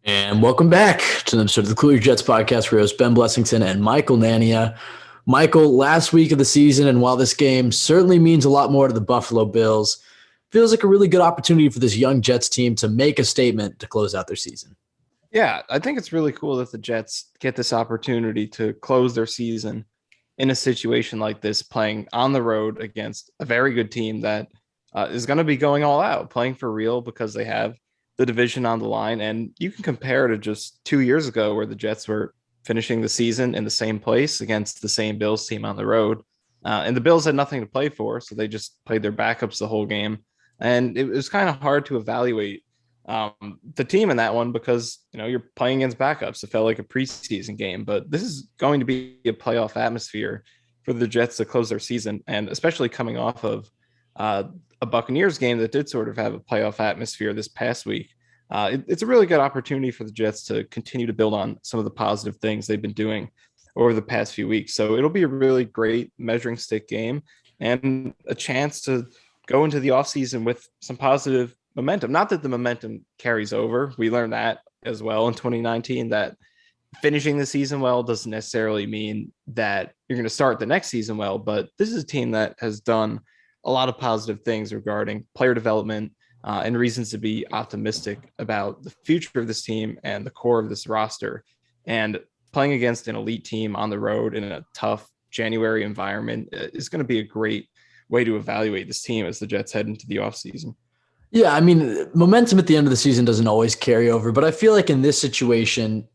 And welcome back to the episode of the Cool Your Jets podcast. We host Ben Blessington and Michael Nania. Michael, last week of the season, and while this game certainly means a lot more to the Buffalo Bills, feels like a really good opportunity for this young Jets team to make a statement to close out their season. Yeah, I think it's really cool that the Jets get this opportunity to close their season in a situation like this, playing on the road against a very good team that is going to be going all out, playing for real because they have the division on the line. And you can compare to just 2 years ago where the Jets were finishing the season in the same place against the same Bills team on the road. And the Bills had nothing to play for, so they just played their backups the whole game. And it was kind of hard to evaluate the team in that one because you're playing against backups. It felt like a preseason game, but this is going to be a playoff atmosphere for the Jets to close their season, and especially coming off of a Buccaneers game that did sort of have a playoff atmosphere this past week. It's a really good opportunity for the Jets to continue to build on some of the positive things they've been doing over the past few weeks. So it'll be a really great measuring stick game and a chance to go into the offseason with some positive momentum. Not that the momentum carries over. We learned that as well in 2019, that finishing the season well doesn't necessarily mean that you're going to start the next season well. But this is a team that has done a lot of positive things regarding player development and reasons to be optimistic about the future of this team and the core of this roster. And playing against an elite team on the road in a tough January environment is going to be a great way to evaluate this team as the Jets head into the offseason. Yeah, I mean, momentum at the end of the season doesn't always carry over, but I feel like in this situation,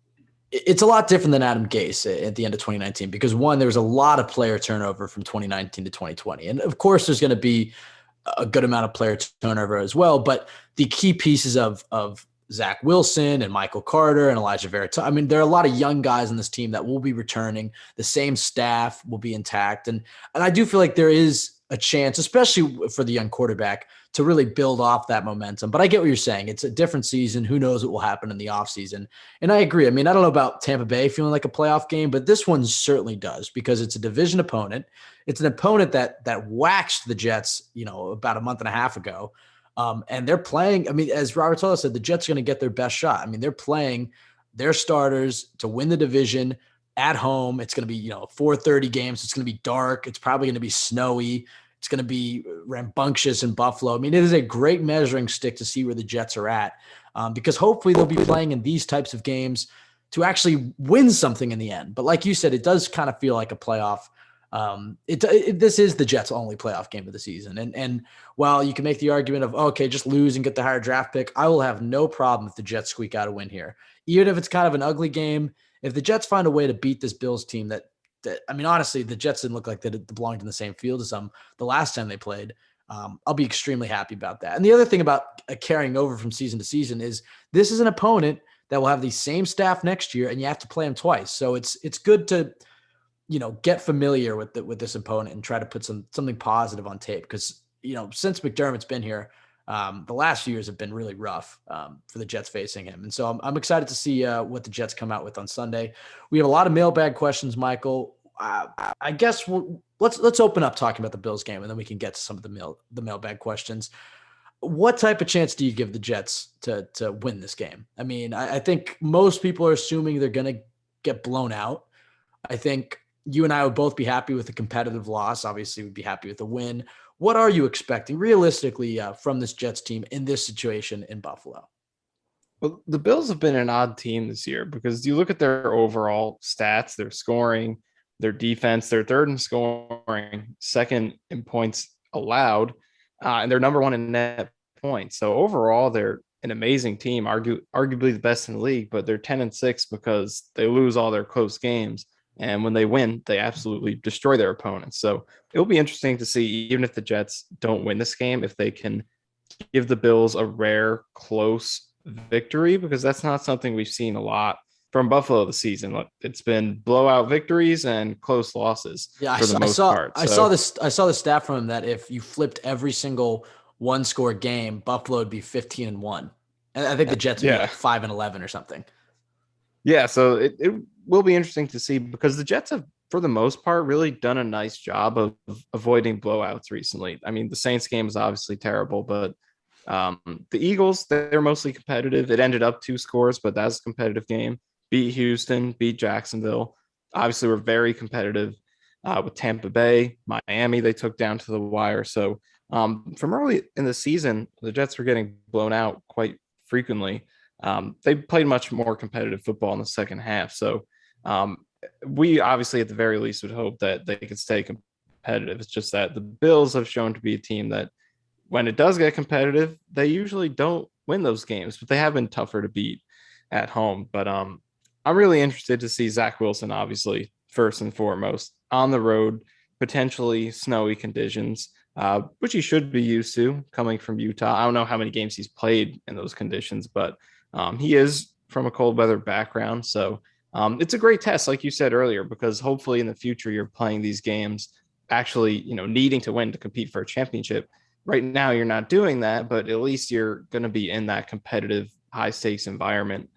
it's a lot different than Adam Gase at the end of 2019 because, one, there was a lot of player turnover from 2019 to 2020. And, of course, there's going to be a good amount of player turnover as well, but the key pieces of Zach Wilson and Michael Carter and Elijah Vera, I mean, there are a lot of young guys on this team that will be returning. The same staff will be intact. And I do feel like there is a chance, especially for the young quarterback, to really build off that momentum. But I get what you're saying. It's a different season. Who knows what will happen in the offseason? And I agree. I mean, I don't know about Tampa Bay feeling like a playoff game, but this one certainly does because it's a division opponent. It's an opponent that waxed the Jets, about a month and a half ago. And they're playing. I mean, as Robert Saleh said, the Jets are going to get their best shot. I mean, they're playing their starters to win the division at home. It's going to be, 4:30 games. It's going to be dark. It's probably going to be snowy. It's going to be rambunctious in Buffalo. I mean, it is a great measuring stick to see where the Jets are at because hopefully they'll be playing in these types of games to actually win something in the end. But like you said, it does kind of feel like a playoff. This is the Jets' only playoff game of the season. And while you can make the argument of, okay, just lose and get the higher draft pick, I will have no problem if the Jets squeak out a win here. Even if it's kind of an ugly game, if the Jets find a way to beat this Bills team that I mean, honestly, the Jets didn't look like they belonged in the same field as them the last time they played. I'll be extremely happy about that. And the other thing about carrying over from season to season is this is an opponent that will have the same staff next year, and you have to play them twice. So it's good to get familiar with this opponent and try to put something positive on tape because since McDermott's been here, the last few years have been really rough for the Jets facing him. And so I'm excited to see what the Jets come out with on Sunday. We have a lot of mailbag questions, Michael. I guess let's open up talking about the Bills game, and then we can get to some of the mailbag questions. What type of chance do you give the Jets to win this game? I mean, I think most people are assuming they're going to get blown out. I think you and I would both be happy with a competitive loss. Obviously, we'd be happy with a win. What are you expecting realistically from this Jets team in this situation in Buffalo? Well, the Bills have been an odd team this year because you look at their overall stats, their scoring, their defense, they're third in scoring, second in points allowed, and they're number one in net points. So overall, they're an amazing team, arguably the best in the league, but they're 10-6 because they lose all their close games. And when they win, they absolutely destroy their opponents. So it'll be interesting to see, even if the Jets don't win this game, if they can give the Bills a rare, close victory, because that's not something we've seen a lot from Buffalo this season. It's been blowout victories and close losses for the most part. I saw this. I saw the stat from him that if you flipped every single one-score game, Buffalo would be 15-1, and I think the Jets would be like 5-11 or something. Yeah, so it will be interesting to see because the Jets have, for the most part, really done a nice job of avoiding blowouts recently. I mean, the Saints game is obviously terrible, but The Eagles, they're mostly competitive. It ended up 2 scores, but that's a competitive game. Beat Houston, beat Jacksonville. Obviously, we're very competitive with Tampa Bay, Miami. They took down to the wire. So from early in the season, the Jets were getting blown out quite frequently. They played much more competitive football in the second half. So um, we obviously, at the very least, would hope that they could stay competitive. It's just that the Bills have shown to be a team that when it does get competitive, they usually don't win those games, but they have been tougher to beat at home. But I'm really interested to see Zach Wilson, obviously, first and foremost, on the road, potentially snowy conditions, which he should be used to coming from Utah. I don't know how many games he's played in those conditions, but he is from a cold weather background. So it's a great test, like you said earlier, because hopefully in the future you're playing these games actually, needing to win to compete for a championship. Right now, you're not doing that, but at least you're going to be in that competitive, high stakes environment.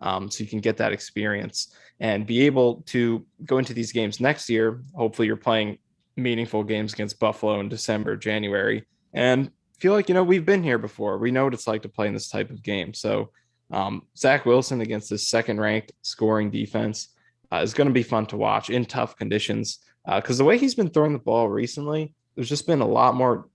So you can get that experience and be able to go into these games next year. Hopefully, you're playing meaningful games against Buffalo in December, January, and feel like, we've been here before. We know what it's like to play in this type of game. So, Zach Wilson against this second ranked scoring defense is going to be fun to watch in tough conditions because the way he's been throwing the ball recently, there's just been a lot more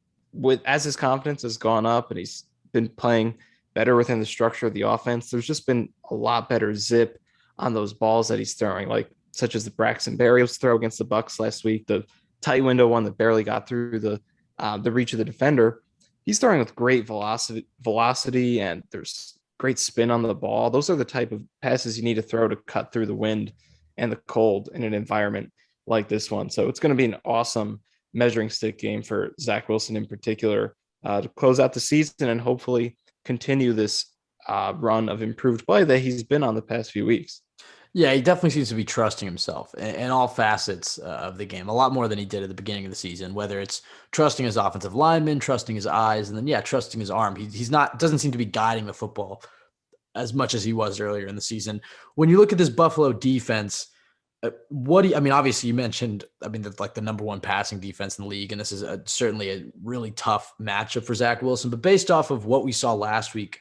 as his confidence has gone up and he's been playing better within the structure of the offense. There's just been a lot better zip on those balls that he's throwing, like such as the Braxton Berrios throw against the Bucks last week, the tight window one that barely got through the reach of the defender. He's throwing with great velocity, and there's great spin on the ball. Those are the type of passes you need to throw to cut through the wind and the cold in an environment like this one. So it's going to be an awesome measuring stick game for Zach Wilson in particular to close out the season and hopefully continue this run of improved play that he's been on the past few weeks. Yeah, he definitely seems to be trusting himself in all facets of the game, a lot more than he did at the beginning of the season, whether it's trusting his offensive lineman, trusting his eyes, and then, trusting his arm. He's not, doesn't seem to be guiding the football as much as he was earlier in the season. When you look at this Buffalo defense, obviously you mentioned, that's like the number one passing defense in the league, and this is certainly a really tough matchup for Zach Wilson. But based off of what we saw last week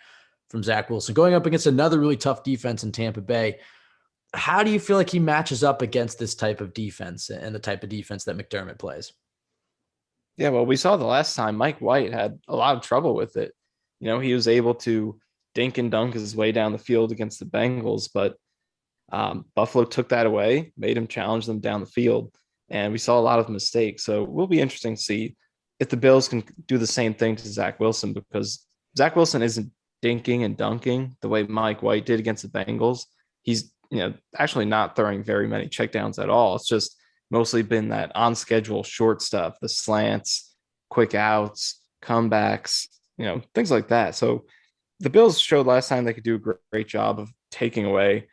from Zach Wilson, going up against another really tough defense in Tampa Bay, how do you feel like he matches up against this type of defense and the type of defense that McDermott plays? Yeah, well, we saw the last time Mike White had a lot of trouble with it. He was able to dink and dunk his way down the field against the Bengals, but Buffalo took that away, made him challenge them down the field, and we saw a lot of mistakes. So it will be interesting to see if the Bills can do the same thing to Zach Wilson, because Zach Wilson isn't dinking and dunking the way Mike White did against the Bengals. He's actually not throwing very many checkdowns at all. It's just mostly been that on schedule short stuff, the slants, quick outs, comebacks, things like that. So the Bills showed last time they could do a great job of taking away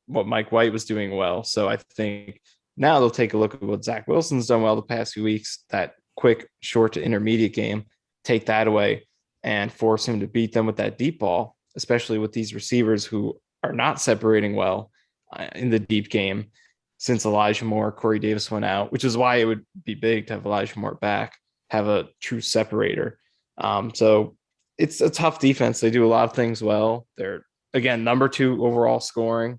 what Mike White was doing well. So I think now they'll take a look at what Zach Wilson's done well the past few weeks, that quick, short to intermediate game, take that away and force him to beat them with that deep ball, especially with these receivers who are not separating well in the deep game since Elijah Moore, Corey Davis went out, which is why it would be big to have Elijah Moore back, have a true separator. So it's a tough defense. They do a lot of things well. They're, again, number 2 overall scoring.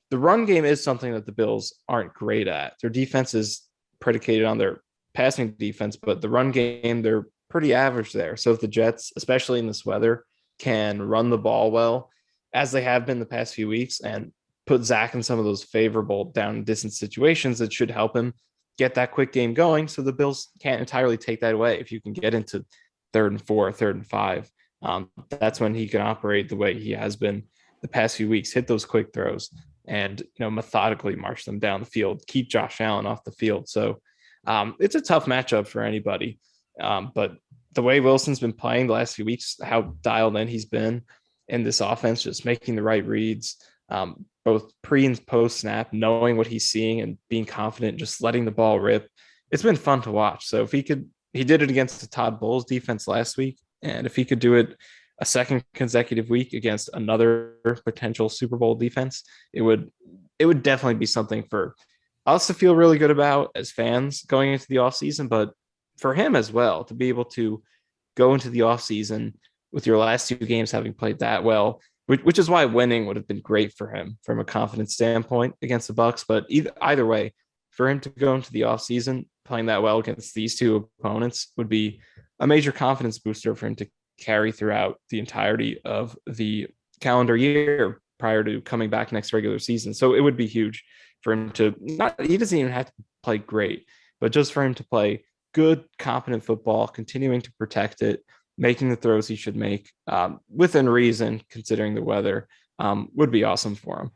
The run game is something that the Bills aren't great at. Their defense is predicated on their passing defense, but the run game, they're pretty average there. So if the Jets, especially in this weather, can run the ball well, as they have been the past few weeks, and put Zach in some of those favorable down and distance situations, that should help him get that quick game going. So the Bills can't entirely take that away. If you can get into 3rd and 4, 3rd and 5, that's when he can operate the way he has been the past few weeks, hit those quick throws and, methodically march them down the field, keep Josh Allen off the field. So it's a tough matchup for anybody. But the way Wilson's been playing the last few weeks, how dialed in he's been in this offense, just making the right reads, both pre and post snap, knowing what he's seeing and being confident, just letting the ball rip. It's been fun to watch. So if he did it against the Todd Bowles defense last week, and if he could do it a second consecutive week against another potential Super Bowl defense, it would definitely be something for us to feel really good about as fans going into the offseason, but for him as well, to be able to go into the offseason with your last 2 games having played that well, which is why winning would have been great for him from a confidence standpoint against the Bucks. But either way, for him to go into the offseason playing that well against these 2 opponents would be a major confidence booster for him to carry throughout the entirety of the calendar year prior to coming back next regular season. So it would be huge for him to he doesn't even have to play great, but just for him to play good, competent football, continuing to protect it, making the throws he should make within reason, considering the weather, would be awesome for him.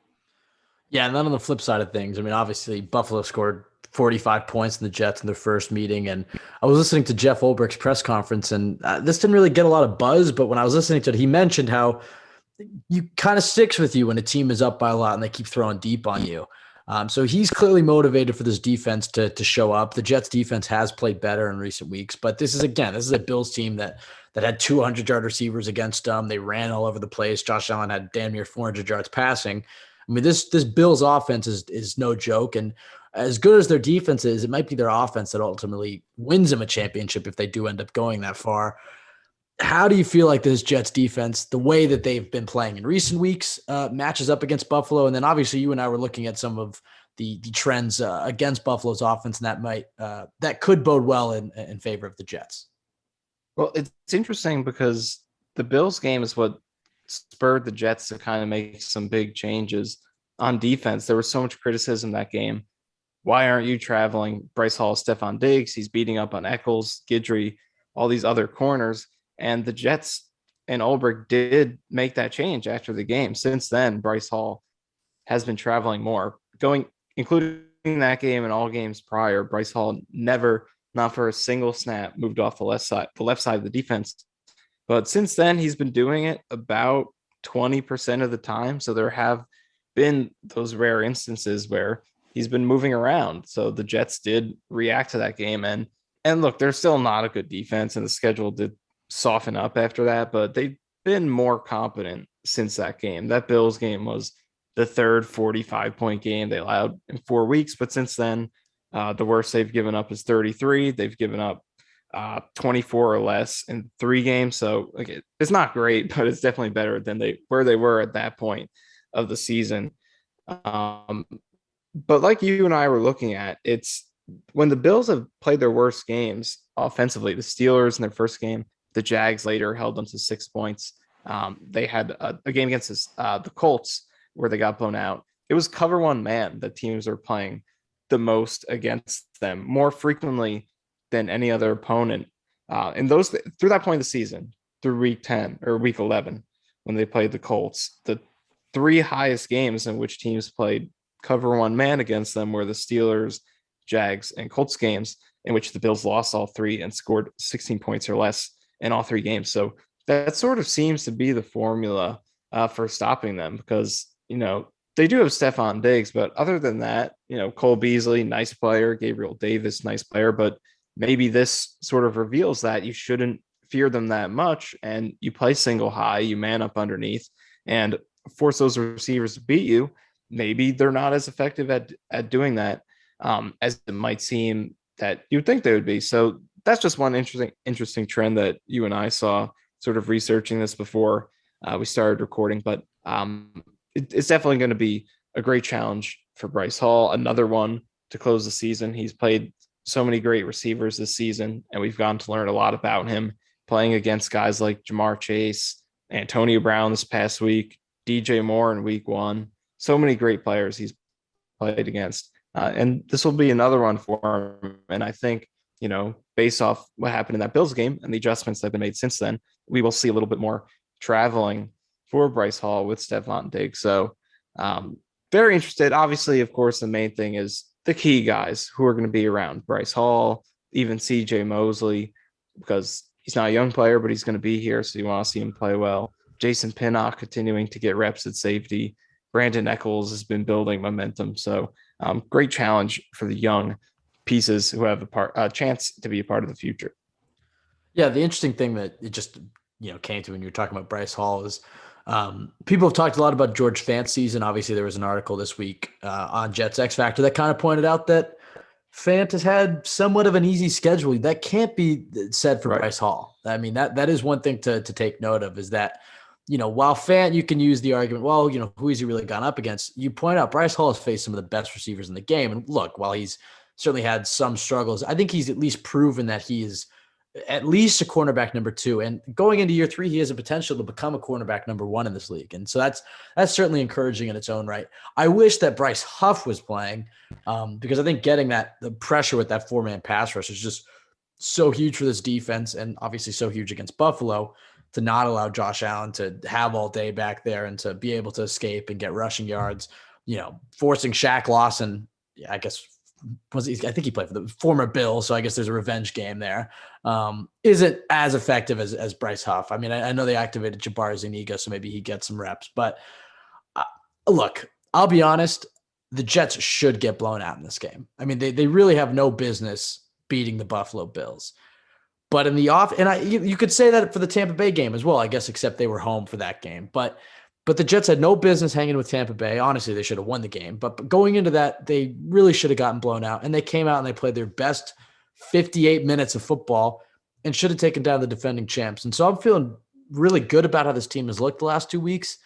Yeah, and then on the flip side of things, I mean, obviously Buffalo scored 45 points in the Jets in their first meeting, and I was listening to Jeff Ulbricht's press conference, and this didn't really get a lot of buzz, but when I was listening to it, he mentioned how you kind of sticks with you when a team is up by a lot and they keep throwing deep on you. So he's clearly motivated for this defense to show up. The Jets defense has played better in recent weeks, but this is a Bills team that had 200-yard receivers against them. They ran all over the place. Josh Allen had damn near 400 yards passing. I mean, this Bills offense is no joke, and as good as their defense is, it might be their offense that ultimately wins them a championship if they do end up going that far. How do you feel like this Jets defense, the way that they've been playing in recent weeks, matches up against Buffalo? And then obviously you and I were looking at some of the trends against Buffalo's offense, and that could bode well in favor of the Jets. Well, it's interesting because the Bills game is what spurred the Jets to kind of make some big changes on defense. There was so much criticism that game. Why aren't you traveling Bryce Hall, Stephon Diggs? He's beating up on Eccles, Guidry, all these other corners. And the Jets and Ulbrich did make that change after the game. Since then, Bryce Hall has been traveling more, including that game and all games prior. Bryce Hall never, not for a single snap, moved off the left side of the defense. But since then, he's been doing it about 20% of the time. So there have been those rare instances where he's been moving around. So the Jets did react to that game. And look, they're still not a good defense, and the schedule did soften up after that, but they've been more competent since that game. That Bills game was the third 45-point game they allowed in 4 weeks. But since then, the worst they've given up is 33. They've given up 24 or less in 3 games. So it's not great, but it's definitely better than they were at that point of the season. But like you and I were looking at, it's when the Bills have played their worst games offensively, the Steelers in their first game, the Jags later held them to 6 points. They had a game against the Colts where they got blown out. It was cover one man that teams are playing the most against them more frequently than any other opponent. And those through that point of the season, through week 10 or week 11, when they played the Colts, the 3 highest games in which teams played cover one man against them were the Steelers, Jags, and Colts games, in which the Bills lost all 3 and scored 16 points or less in all 3 games. So that sort of seems to be the formula for stopping them, because, they do have Stephon Diggs, but other than that, Cole Beasley, nice player, Gabriel Davis, nice player, but maybe this sort of reveals that you shouldn't fear them that much, and you play single high, you man up underneath, and force those receivers to beat you. Maybe they're not as effective at doing that as it might seem that you'd think they would be. So that's just one interesting trend that you and I saw sort of researching this before we started recording. But it's definitely going to be a great challenge for Bryce Hall. Another one to close the season. He's played so many great receivers this season, and we've gotten to learn a lot about him playing against guys like Jamar Chase, Antonio Brown this past week, DJ Moore in week 1. So many great players he's played against. And this will be another one for him. And I think, based off what happened in that Bills game and the adjustments that have been made since then, we will see a little bit more traveling for Bryce Hall with Stephon Diggs. So very interested. Obviously, of course, the main thing is the key guys who are going to be around Bryce Hall, even CJ Mosley, because he's not a young player, but he's going to be here. So you want to see him play well. Jason Pinnock continuing to get reps at safety. Brandon Eccles has been building momentum. So great challenge for the young pieces who have a chance to be a part of the future. Yeah, the interesting thing that it just came to when you were talking about Bryce Hall is people have talked a lot about George Fant's season. Obviously, there was an article this week on Jets X Factor that kind of pointed out that Fant has had somewhat of an easy schedule. That can't be said for Right. Bryce Hall. I mean, that is one thing to take note of, is that, while Fant, you can use the argument, well, who has he really gone up against? You point out Bryce Hall has faced some of the best receivers in the game. And look, while he's certainly had some struggles, I think he's at least proven that he is at least a cornerback number 2. And going into year 3, he has a potential to become a cornerback number 1 in this league. And so that's certainly encouraging in its own right. I wish that Bryce Huff was playing, because I think getting the pressure with that 4-man pass rush is just so huge for this defense, and obviously so huge against Buffalo, to not allow Josh Allen to have all day back there and to be able to escape and get rushing yards, forcing Shaq Lawson. Yeah, I guess I think he played for the former Bills, so I guess there's a revenge game there. Isn't as effective as Bryce Huff. I mean, I know they activated Jabari Zuniga, so maybe he gets some reps. But look, I'll be honest, the Jets should get blown out in this game. I mean, they really have no business beating the Buffalo Bills. But in the off, and you could say that for the Tampa Bay game as well, I guess, except they were home for that game. But the Jets had no business hanging with Tampa Bay. Honestly, they should have won the game. But going into that, they really should have gotten blown out. And they came out and they played their best 58 minutes of football and should have taken down the defending champs. And so I'm feeling really good about how this team has looked the last 2 weeks.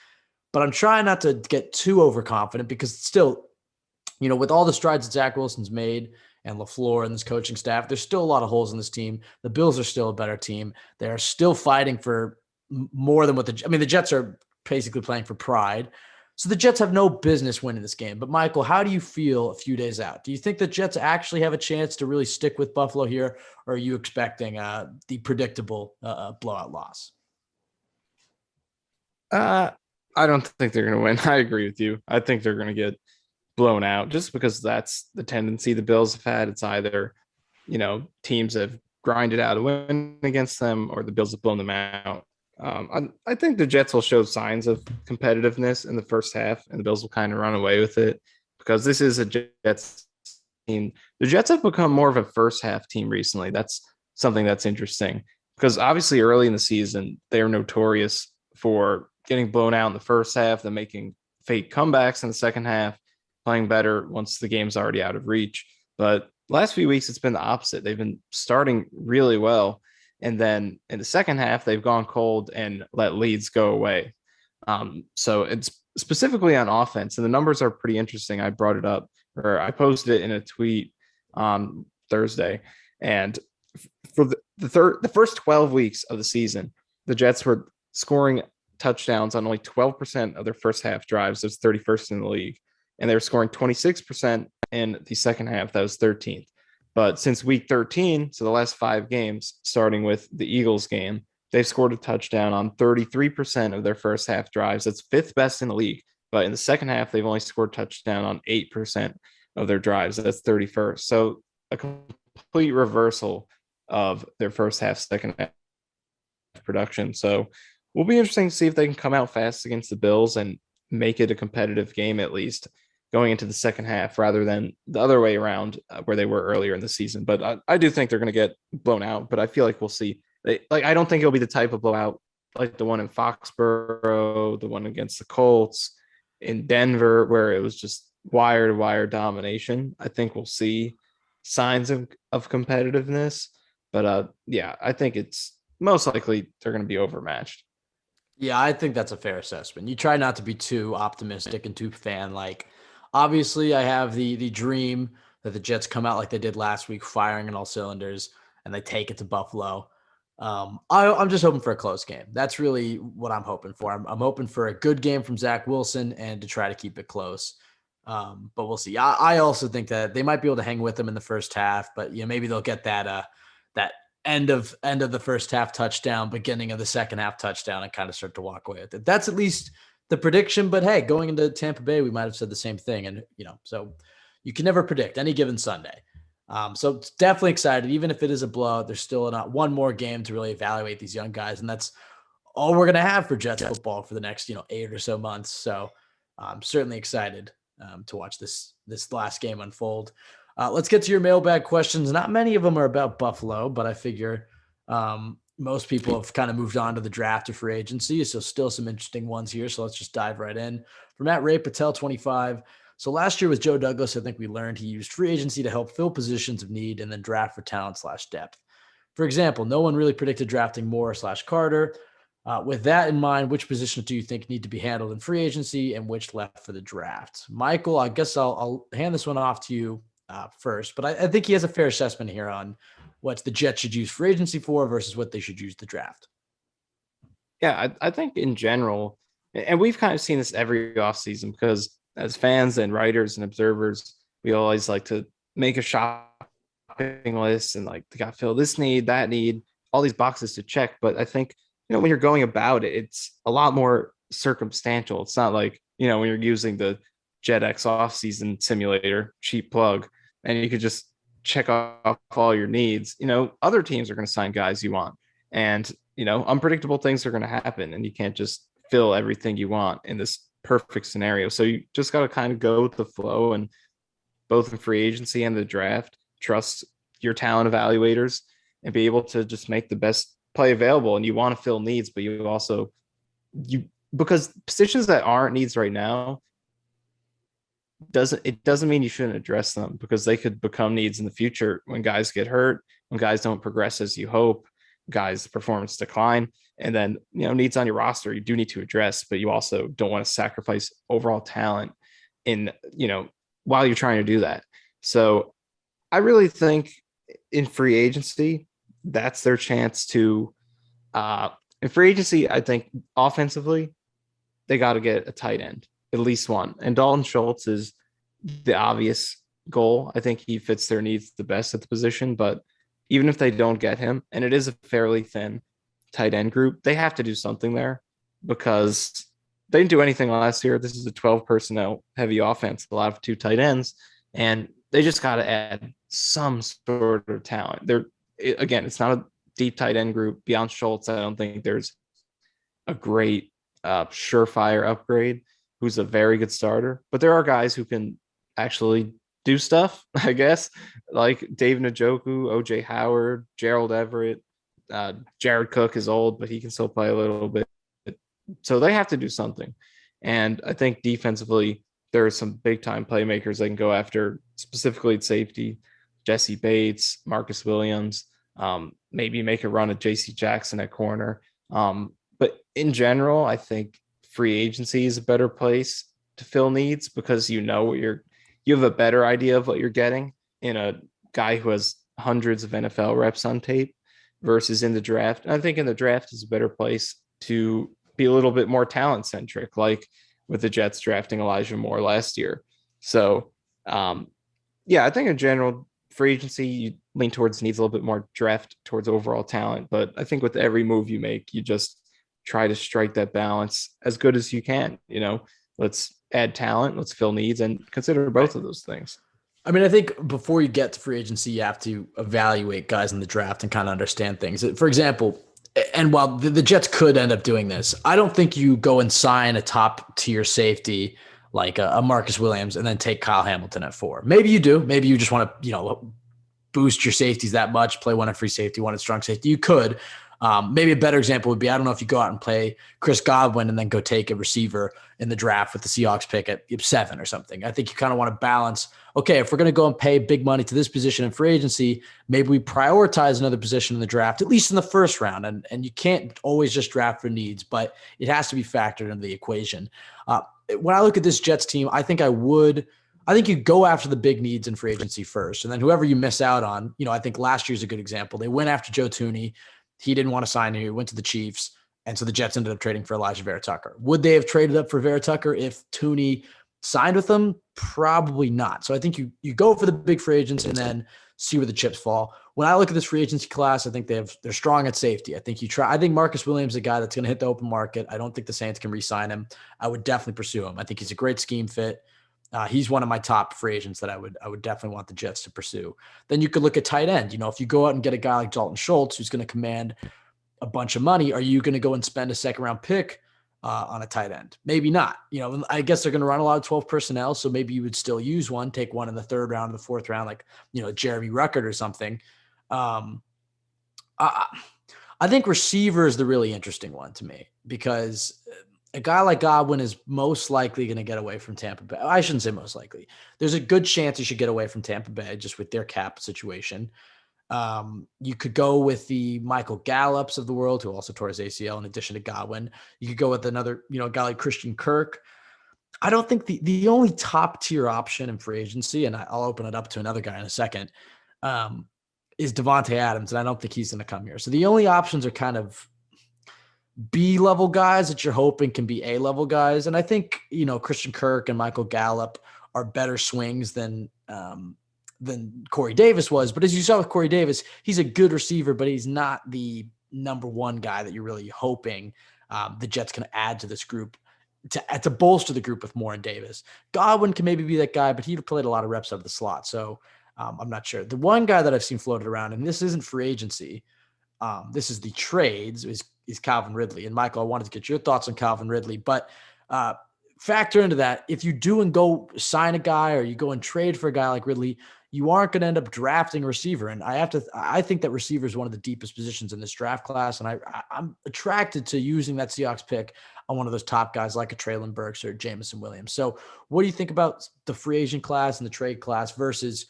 But I'm trying not to get too overconfident, because still, with all the strides that Zach Wilson's made and Leflore and this coaching staff, there's still a lot of holes in this team. The Bills are still a better team. They are still fighting for more than the Jets are basically playing for pride. So the Jets have no business winning this game. But Michael, how do you feel a few days out? Do you think the Jets actually have a chance to really stick with Buffalo here, or are you expecting the predictable blowout loss? I don't think they're going to win. I agree with you. I think they're going to get blown out, just because that's the tendency the Bills have had. It's either, teams have grinded out a win against them, or the Bills have blown them out. I think the Jets will show signs of competitiveness in the first half, and the Bills will kind of run away with it, because this is a Jets team. The Jets have become more of a first half team recently. That's something that's interesting, because obviously early in the season, they are notorious for getting blown out in the first half, then making fake comebacks in the second half, playing better once the game's already out of reach. But last few weeks, it's been the opposite. They've been starting really well, and then in the second half, they've gone cold and let leads go away. So it's specifically on offense, and the numbers are pretty interesting. I brought it up, or I posted it in a tweet on Thursday. And for the first 12 weeks of the season, the Jets were scoring touchdowns on only 12% of their first half drives. That's 31st in the league. And they were scoring 26% in the second half. That was 13th. But since week 13, so the last 5 games, starting with the Eagles game, they've scored a touchdown on 33% of their first half drives. That's 5th best in the league. But in the second half, they've only scored touchdown on 8% of their drives. That's 31st. So a complete reversal of their first half, second half production. So will be interesting to see if they can come out fast against the Bills and make it a competitive game, at least going into the second half, rather than the other way around where they were earlier in the season. But I do think they're going to get blown out, but I feel like we'll see. I don't think it'll be the type of blowout like the one in Foxborough, the one against the Colts, in Denver, where it was just wire to wire domination. I think we'll see signs of competitiveness, but yeah, I think it's most likely they're going to be overmatched. Yeah, I think that's a fair assessment. You try not to be too optimistic and too fan-like. Obviously, I have the dream that the Jets come out like they did last week, firing on all cylinders, and they take it to Buffalo. I'm just hoping for a close game. That's really what I'm hoping for. I'm hoping for a good game from Zach Wilson and to try to keep it close. But we'll see. I also think that they might be able to hang with them in the first half, but maybe they'll get that end of the first half touchdown, beginning of the second half touchdown, and kind of start to walk away with it. That's at least the prediction. But hey, going into Tampa Bay, we might have said the same thing, and so you can never predict any given Sunday. So it's definitely excited. Even if it is a blowout, there's still not one more game to really evaluate these young guys, and that's all we're gonna have for Jets football for the next 8 or so months. So I'm certainly excited to watch this last game unfold. Let's get to your mailbag questions. Not many of them are about Buffalo, but I figure most people have kind of moved on to the draft or free agency. So still some interesting ones here. So let's just dive right in. From at Ray Patel 25. So last year with Joe Douglas, I think we learned he used free agency to help fill positions of need and then draft for talent/depth. For example, no one really predicted drafting Moore/Carter. With that in mind, which positions do you think need to be handled in free agency and which left for the draft? Michael, I guess I'll hand this one off to you first, but I think he has a fair assessment here on what the Jets should use free agency for versus what they should use the draft. Yeah, I think in general, and we've kind of seen this every offseason because as fans and writers and observers, we always like to make a shopping list and like, they got to fill this need, that need, all these boxes to check. But I think, when you're going about it, it's a lot more circumstantial. It's not like, when you're using the JetX offseason simulator, cheap plug, and you could just check off all your needs. Other teams are going to sign guys you want. And, unpredictable things are going to happen, and you can't just fill everything you want in this perfect scenario. So you just got to kind of go with the flow, and both in free agency and the draft, trust your talent evaluators and be able to just make the best play available. And you want to fill needs, but you also, because positions that aren't needs right now, doesn't mean you shouldn't address them, because they could become needs in the future when guys get hurt, when guys don't progress as you hope, guys' performance decline, and then needs on your roster you do need to address, but you also don't want to sacrifice overall talent in while you're trying to do that. So I really think in free agency, that's their chance to in free agency. I think offensively they got to get a tight end, at least one, and Dalton Schultz is the obvious goal. I think he fits their needs the best at the position, but even if they don't get him, and it is a fairly thin tight end group, they have to do something there, because they didn't do anything last year. This is a 12 personnel heavy offense, a lot of 2 tight ends, and they just got to add some sort of talent. It's not a deep tight end group. Beyond Schultz, I don't think there's a great surefire upgrade who's a very good starter, but there are guys who can actually do stuff, I guess, like Dave Njoku, OJ Howard, Gerald Everett. Jared Cook is old, but he can still play a little bit. So they have to do something. And I think defensively, there are some big time playmakers they can go after, specifically at safety, Jesse Bates, Marcus Williams, maybe make a run at JC Jackson at corner. But in general, I think free agency is a better place to fill needs, because you have a better idea of what you're getting in a guy who has hundreds of NFL reps on tape versus in the draft. And I think in the draft is a better place to be a little bit more talent centric, like with the Jets drafting Elijah Moore last year. So, I think in general, free agency, you lean towards needs a little bit more, draft towards overall talent. But I think with every move you make, you just try to strike that balance as good as you can. Let's add talent, let's fill needs, and consider both of those things. I mean, I think before you get to free agency, you have to evaluate guys in the draft and kind of understand things. For example, and while the Jets could end up doing this, I don't think you go and sign a top tier safety like a Marcus Williams and then take Kyle Hamilton at 4. Maybe you do. Maybe you just want to, boost your safeties that much, play one at free safety, one at strong safety. You could. Maybe a better example would be, I don't know if you go out and play Chris Godwin and then go take a receiver in the draft with the Seahawks pick at 7 or something. I think you kind of want to balance, okay, if we're going to go and pay big money to this position in free agency, maybe we prioritize another position in the draft, at least in the first round. And you can't always just draft for needs, but it has to be factored into the equation. When I look at this Jets team, I think you go after the big needs in free agency first. And then whoever you miss out on, I think last year's a good example. They went after Joe Thuney. He didn't want to sign here. He went to the Chiefs. And so the Jets ended up trading for Elijah Vera-Tucker. Would they have traded up for Vera-Tucker if Thuney signed with them? Probably not. So I think you go for the big free agents and then see where the chips fall. When I look at this free agency class, I think they're strong at safety. I think Marcus Williams is a guy that's going to hit the open market. I don't think the Saints can re-sign him. I would definitely pursue him. I think he's a great scheme fit. He's one of my top free agents that I would definitely want the Jets to pursue. Then you could look at tight end. If you go out and get a guy like Dalton Schultz, who's going to command a bunch of money, are you going to go and spend a second round pick on a tight end? Maybe not. I guess they're going to run a lot of 12 personnel, so maybe you would still use one, take one in the 3rd round or the 4th round, like Jeremy Ruckert or something. I think receiver is the really interesting one to me, because a guy like Godwin is most likely going to get away from Tampa Bay. I shouldn't say most likely. There's a good chance he should get away from Tampa Bay just with their cap situation. You could go with the Michael Gallups of the world, who also tore his ACL in addition to Godwin. You could go with another, guy like Christian Kirk. I don't think the only top tier option in free agency, and I'll open it up to another guy in a second, is Devontae Adams, and I don't think he's going to come here. So the only options are kind of B-level guys that you're hoping can be A-level guys. And I think, Christian Kirk and Michael Gallup are better swings than Corey Davis was. But as you saw with Corey Davis, he's a good receiver, but he's not the number one guy that you're really hoping the Jets can add to this group to bolster the group with Moore and Davis. Godwin can maybe be that guy, but he'd played a lot of reps out of the slot. So I'm not sure. The one guy that I've seen floated around, and this isn't free agency, this is the trades, is Calvin Ridley. And Michael, I wanted to get your thoughts on Calvin Ridley, but factor into that, if you do and go sign a guy or you go and trade for a guy like Ridley, you aren't going to end up drafting a receiver. And I think that receiver is one of the deepest positions in this draft class. And I'm attracted to using that Seahawks pick on one of those top guys like a Treylon Burks or Jameson Williams. So what do you think about the free agent class and the trade class versus,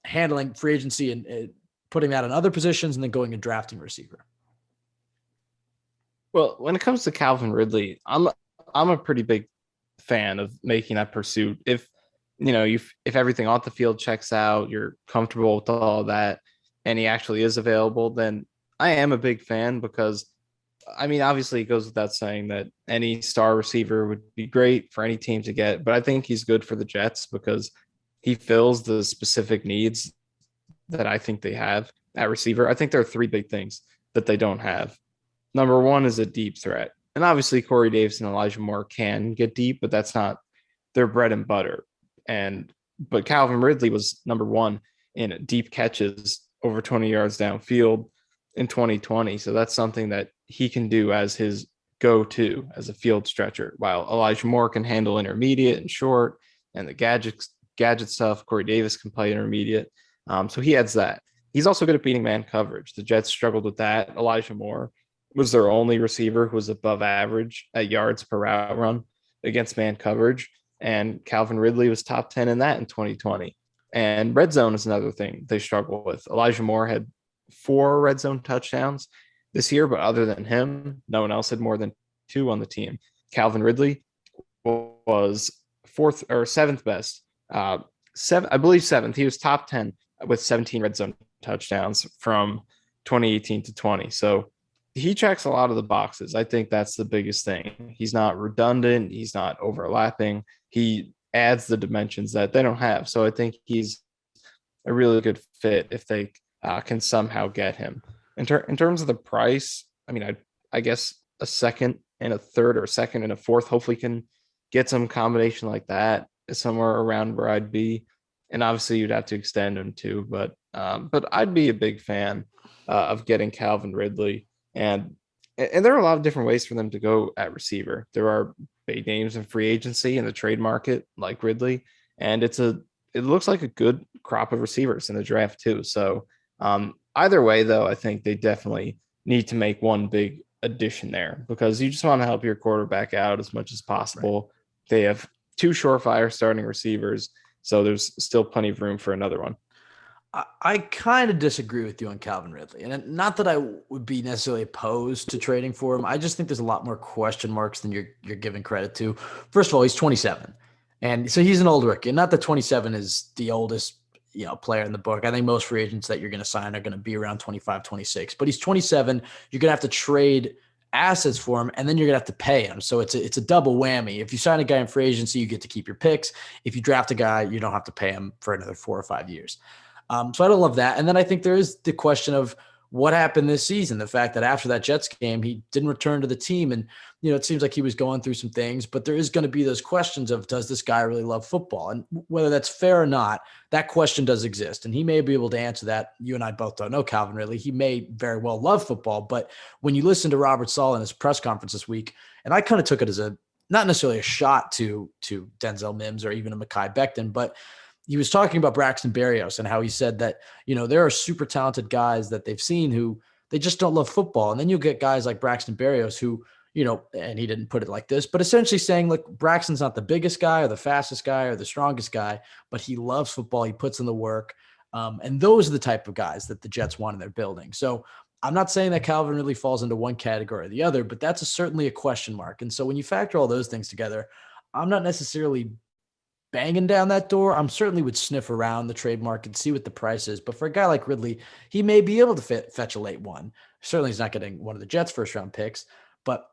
handling free agency and putting that in other positions and then going and drafting a receiver? Well, when it comes to Calvin Ridley, I'm a pretty big fan of making that pursuit. If everything off the field checks out, you're comfortable with all that, and he actually is available, then I am a big fan because, obviously it goes without saying that any star receiver would be great for any team to get, but I think he's good for the Jets because he fills the specific needs that I think they have at receiver. I think there are three big things that they don't have. Number one is a deep threat. And obviously Corey Davis and Elijah Moore can get deep, but that's not their bread and butter. But Calvin Ridley was number one in deep catches over 20 yards downfield in 2020. So that's something that he can do as his go-to as a field stretcher, while Elijah Moore can handle intermediate and short and the gadget stuff. Corey Davis can play intermediate. So he adds that. He's also good at beating man coverage. The Jets struggled with that. Elijah Moore was their only receiver who was above average at yards per route run against man coverage. And Calvin Ridley was top 10 in that in 2020. And red zone is another thing they struggle with. Elijah Moore had 4 red zone touchdowns this year, but other than him, no one else had more than 2 on the team. Calvin Ridley was 4th or 7th best. I believe 7th. He was top 10 with 17 red zone touchdowns from 2018 to 20. So he checks a lot of the boxes. I think that's the biggest thing. He's not redundant. He's not overlapping. He adds the dimensions that they don't have. So I think he's a really good fit if they can somehow get him. In terms of the price, I guess a second and a third, or a second and a fourth, hopefully can get some combination like that somewhere around where I'd be. And obviously you'd have to extend him too, but I'd be a big fan of getting Calvin Ridley. And there are a lot of different ways for them to go at receiver. There are big names in free agency and the trade market like Ridley, and it looks like a good crop of receivers in the draft too. So either way, though, I think they definitely need to make one big addition there because you just want to help your quarterback out as much as possible. Right. They have 2 surefire starting receivers, so there's still plenty of room for another one. I kind of disagree with you on Calvin Ridley, and not that I would be necessarily opposed to trading for him. I just think there's a lot more question marks than you're giving credit to. First of all, he's 27, and so he's an old rookie. And not that 27 is the oldest, player in the book. I think most free agents that you're going to sign are going to be around 25, 26. But he's 27. You're going to have to trade assets for him, and then you're going to have to pay him. So it's a double whammy. If you sign a guy in free agency, you get to keep your picks. If you draft a guy, you don't have to pay him for another 4 or 5 years. So I don't love that. And then I think there is the question of what happened this season. The fact that after that Jets game, he didn't return to the team. And, it seems like he was going through some things, but there is going to be those questions of, does this guy really love football? And whether that's fair or not, that question does exist. And he may be able to answer that. You and I both don't know Calvin Ridley. He may very well love football, but when you listen to Robert Saleh in his press conference this week, and I kind of took it as not necessarily a shot to Denzel Mims or even a Mekhi Becton, but he was talking about Braxton Berrios and how he said that, there are super talented guys that they've seen who they just don't love football. And then you'll get guys like Braxton Berrios who, and he didn't put it like this, but essentially saying, look, Braxton's not the biggest guy or the fastest guy or the strongest guy, but he loves football. He puts in the work. And those are the type of guys that the Jets want in their building. So I'm not saying that Calvin Ridley falls into one category or the other, but that's certainly a question mark. And so when you factor all those things together, I'm not necessarily banging down that door. I'm certainly would sniff around the trade market, see what the price is. But for a guy like Ridley, he may be able to fetch a late one. Certainly he's not getting one of the Jets' first round picks, but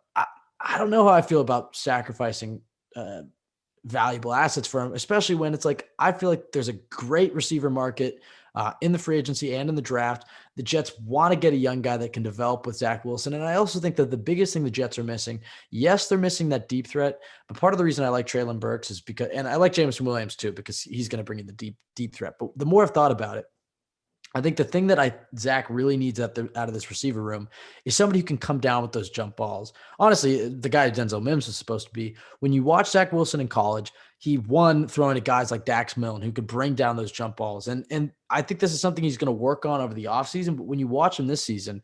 I don't know how I feel about sacrificing valuable assets for him, especially when it's like, I feel like there's a great receiver market in the free agency and in the draft. The Jets want to get a young guy that can develop with Zach Wilson. And I also think that the biggest thing the Jets are missing, yes, they're missing that deep threat, but part of the reason I like Treylon Burks is because, and I like Jameson Williams too, because he's going to bring in the deep threat. But the more I've thought about it, I think the thing that Zach really needs out of this receiver room is somebody who can come down with those jump balls. Honestly, the guy Denzel Mims is supposed to be. When you watch Zach Wilson in college, he won throwing to guys like Dax Milne who could bring down those jump balls. And I think this is something he's going to work on over the offseason. But when you watch him this season,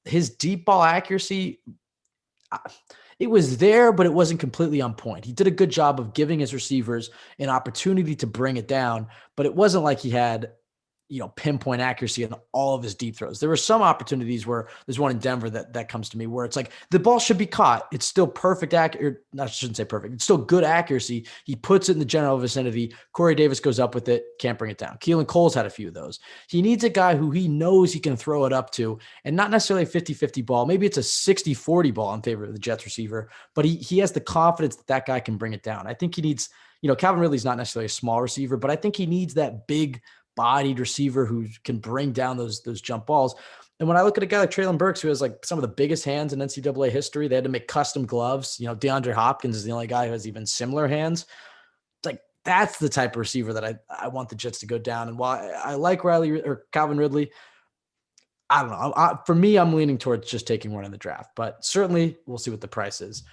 his deep ball accuracy, it was there, but it wasn't completely on point. He did a good job of giving his receivers an opportunity to bring it down, but it wasn't like he had pinpoint accuracy in all of his deep throws. There were some opportunities where there's one in Denver that comes to me where it's like the ball should be caught. It's still perfect. I shouldn't say perfect. It's still good accuracy. He puts it in the general vicinity. Corey Davis goes up with it. Can't bring it down. Keelan Cole's had a few of those. He needs a guy who he knows he can throw it up to, and not necessarily a 50-50 ball. Maybe it's a 60-40 ball in favor of the Jets receiver, but he has the confidence that guy can bring it down. I think he needs, Calvin Ridley's not necessarily a small receiver, but I think he needs that big bodied receiver who can bring down those jump balls. And when I look at a guy like Treylon Burks, who has like some of the biggest hands in NCAA history, they had to make custom gloves. DeAndre Hopkins is the only guy who has even similar hands. It's like, that's the type of receiver that I want the Jets to go down. And while I like Calvin Ridley, I don't know. For me, I'm leaning towards just taking one in the draft, but certainly we'll see what the price is.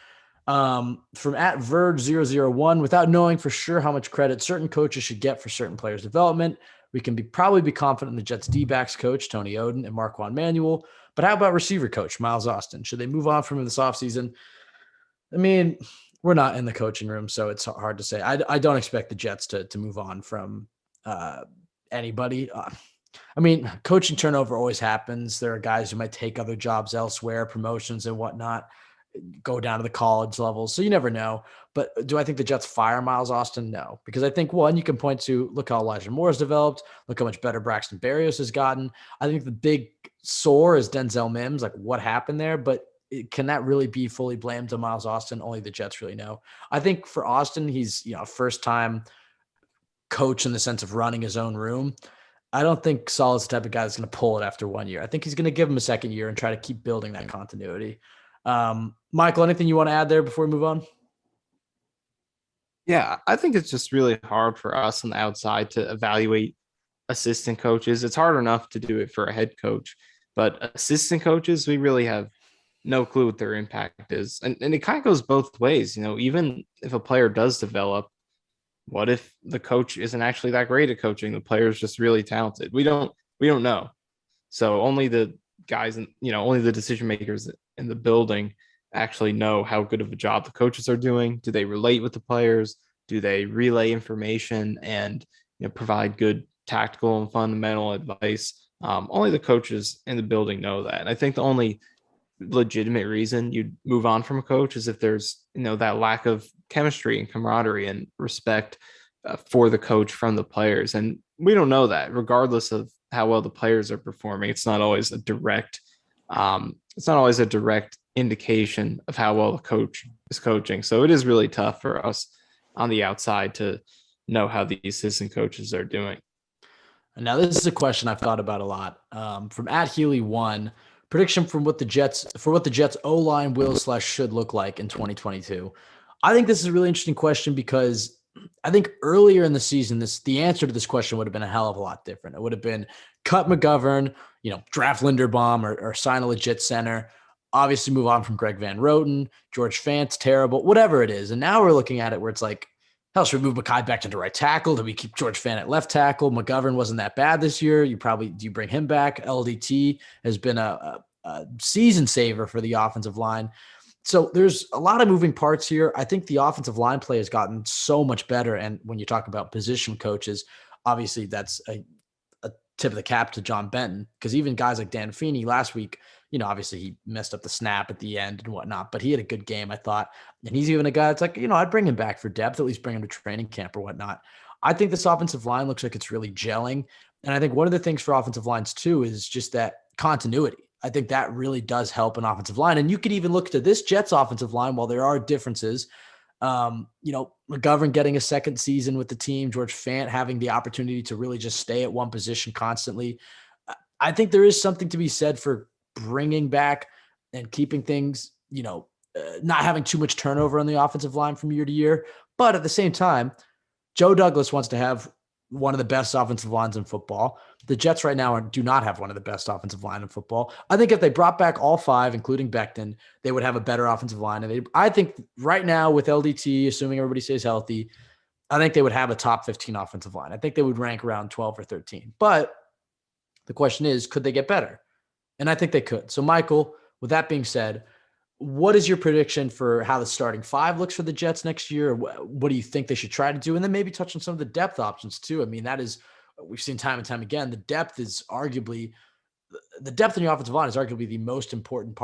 From @Verge001, without knowing for sure how much credit certain coaches should get for certain players' development, we can probably be confident in the Jets D-backs coach, Tony Oden, and Marquand Manuel. But how about receiver coach, Miles Austin? Should they move on from him this offseason? I mean, we're not in the coaching room, so it's hard to say. I don't expect the Jets to move on from anybody. Coaching turnover always happens. There are guys who might take other jobs elsewhere, promotions and whatnot, go down to the college level. So you never know. But do I think the Jets fire Miles Austin? No, because I think, one, you can point to, look how Elijah Moore has developed. Look how much better Braxton Berrios has gotten. I think the big sore is Denzel Mims, like what happened there, but can that really be fully blamed to Miles Austin? Only the Jets really know. I think for Austin, he's, a first time coach in the sense of running his own room. I don't think Saleh's the type of guy that's going to pull it after 1 year. I think he's going to give him a second year and try to keep building that continuity. Michael, anything you want to add there before we move on? Yeah, I think it's just really hard for us on the outside to evaluate assistant coaches. It's hard enough to do it for a head coach, but assistant coaches, we really have no clue what their impact is. And it kind of goes both ways. Even if a player does develop, what if the coach isn't actually that great at coaching? The player is just really talented. We don't know. So only the guys and, only the decision makers in the building actually know how good of a job the coaches are doing. Do they relate with the players? Do they relay information and provide good tactical and fundamental advice? Only the coaches in the building know that. And I think the only legitimate reason you'd move on from a coach is if there's that lack of chemistry and camaraderie and respect for the coach from the players. And we don't know that, regardless of how well the players are performing. It's not always a direct indication of how well the coach is coaching. So it is really tough for us on the outside to know how the assistant coaches are doing. And now this is a question I've thought about a lot. From @Healy1, prediction for what the Jets O-line will/should look like in 2022. I think this is a really interesting question because I think earlier in the season, the answer to this question would have been a hell of a lot different. It would have been cut McGovern, draft Linderbaum or sign a legit center. Obviously move on from Greg Van Roten, George Fant's terrible, whatever it is. And now we're looking at it where it's like, hell, should we move Mekhi Becton to right tackle? Do we keep George Fant at left tackle? McGovern wasn't that bad this year. Do you bring him back? LDT has been a season saver for the offensive line. So there's a lot of moving parts here. I think the offensive line play has gotten so much better. And when you talk about position coaches, obviously that's a tip of the cap to John Benton, because even guys like Dan Feeney last week, obviously he messed up the snap at the end and whatnot, but he had a good game, I thought. And he's even a guy that's like, I'd bring him back for depth, at least bring him to training camp or whatnot. I think this offensive line looks like it's really gelling. And I think one of the things for offensive lines too is just that continuity. I think that really does help an offensive line. And you could even look to this Jets offensive line, while there are differences. McGovern getting a second season with the team, George Fant having the opportunity to really just stay at one position constantly. I think there is something to be said for bringing back and keeping things, not having too much turnover on the offensive line from year to year. But at the same time, Joe Douglas wants to have one of the best offensive lines in football. The Jets right now do not have one of the best offensive line in football. I think if they brought back all five, including Becton, they would have a better offensive line. And I think right now with LDT, assuming everybody stays healthy, I think they would have a top 15 offensive line. I think they would rank around 12 or 13. But the question is, could they get better? And I think they could. So, Michael, with that being said, what is your prediction for how the starting five looks for the Jets next year? What do you think they should try to do? And then maybe touch on some of the depth options too. I mean, we've seen time and time again, the depth in your offensive line is arguably the most important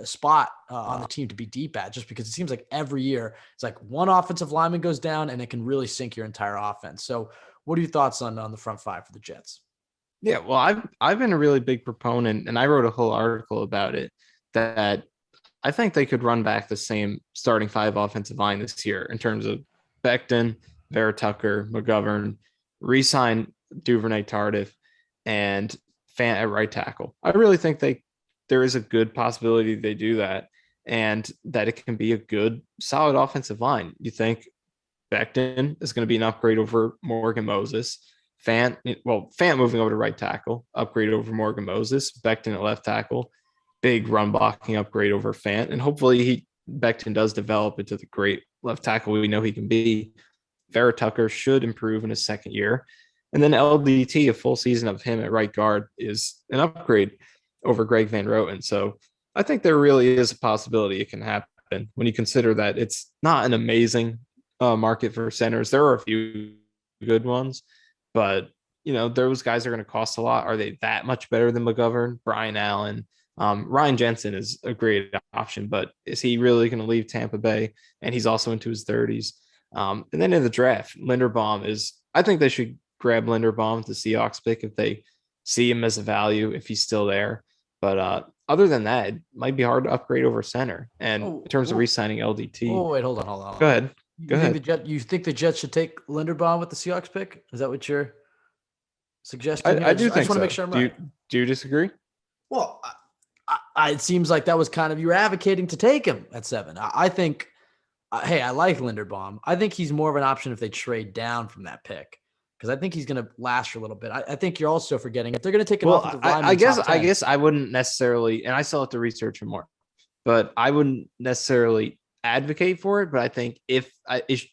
spot on the team to be deep at, just because it seems like every year it's like one offensive lineman goes down and it can really sink your entire offense. So what are your thoughts on the front five for the Jets? Yeah, well, I've been a really big proponent, and I wrote a whole article about it, that I think they could run back the same starting five offensive line this year in terms of Becton, Vera Tucker, McGovern, re-sign Duvernay Tardif, and Fant at right tackle. I really think there is a good possibility they do that, and that it can be a good, solid offensive line. You think Becton is going to be an upgrade over Morgan Moses. Fant moving over to right tackle, upgrade over Morgan Moses. Becton at left tackle, big run blocking upgrade over Fant. And hopefully Becton does develop into the great left tackle we know he can be. Vera Tucker should improve in his second year. And then LDT, a full season of him at right guard, is an upgrade over Greg Van Roten. So I think there really is a possibility it can happen when you consider that it's not an amazing market for centers. There are a few good ones, but those guys are going to cost a lot. Are they that much better than McGovern, Brian Allen? Ryan Jensen is a great option, but is he really going to leave Tampa Bay? And he's also into his 30s. And then in the draft, I think they should grab Linderbaum, the Seahawks pick, if they see him as a value, if he's still there. But other than that, it might be hard to upgrade over center. And in terms of re-signing LDT. Oh, wait, hold on. Go ahead. You think the Jets should take Linderbaum with the Seahawks pick? Is that what you're suggesting? I do think I just want so. to make sure I'm right. Do you disagree? Well, it seems like that was kind of you were advocating to take him at 7. I think, I like Linderbaum. I think he's more of an option if they trade down from that pick, because I think he's going to last for a little bit. I think you're also forgetting if they're going to take an offensive lineman. I guess I wouldn't necessarily, and I still have to research him more, but I wouldn't necessarily advocate for it. But I think it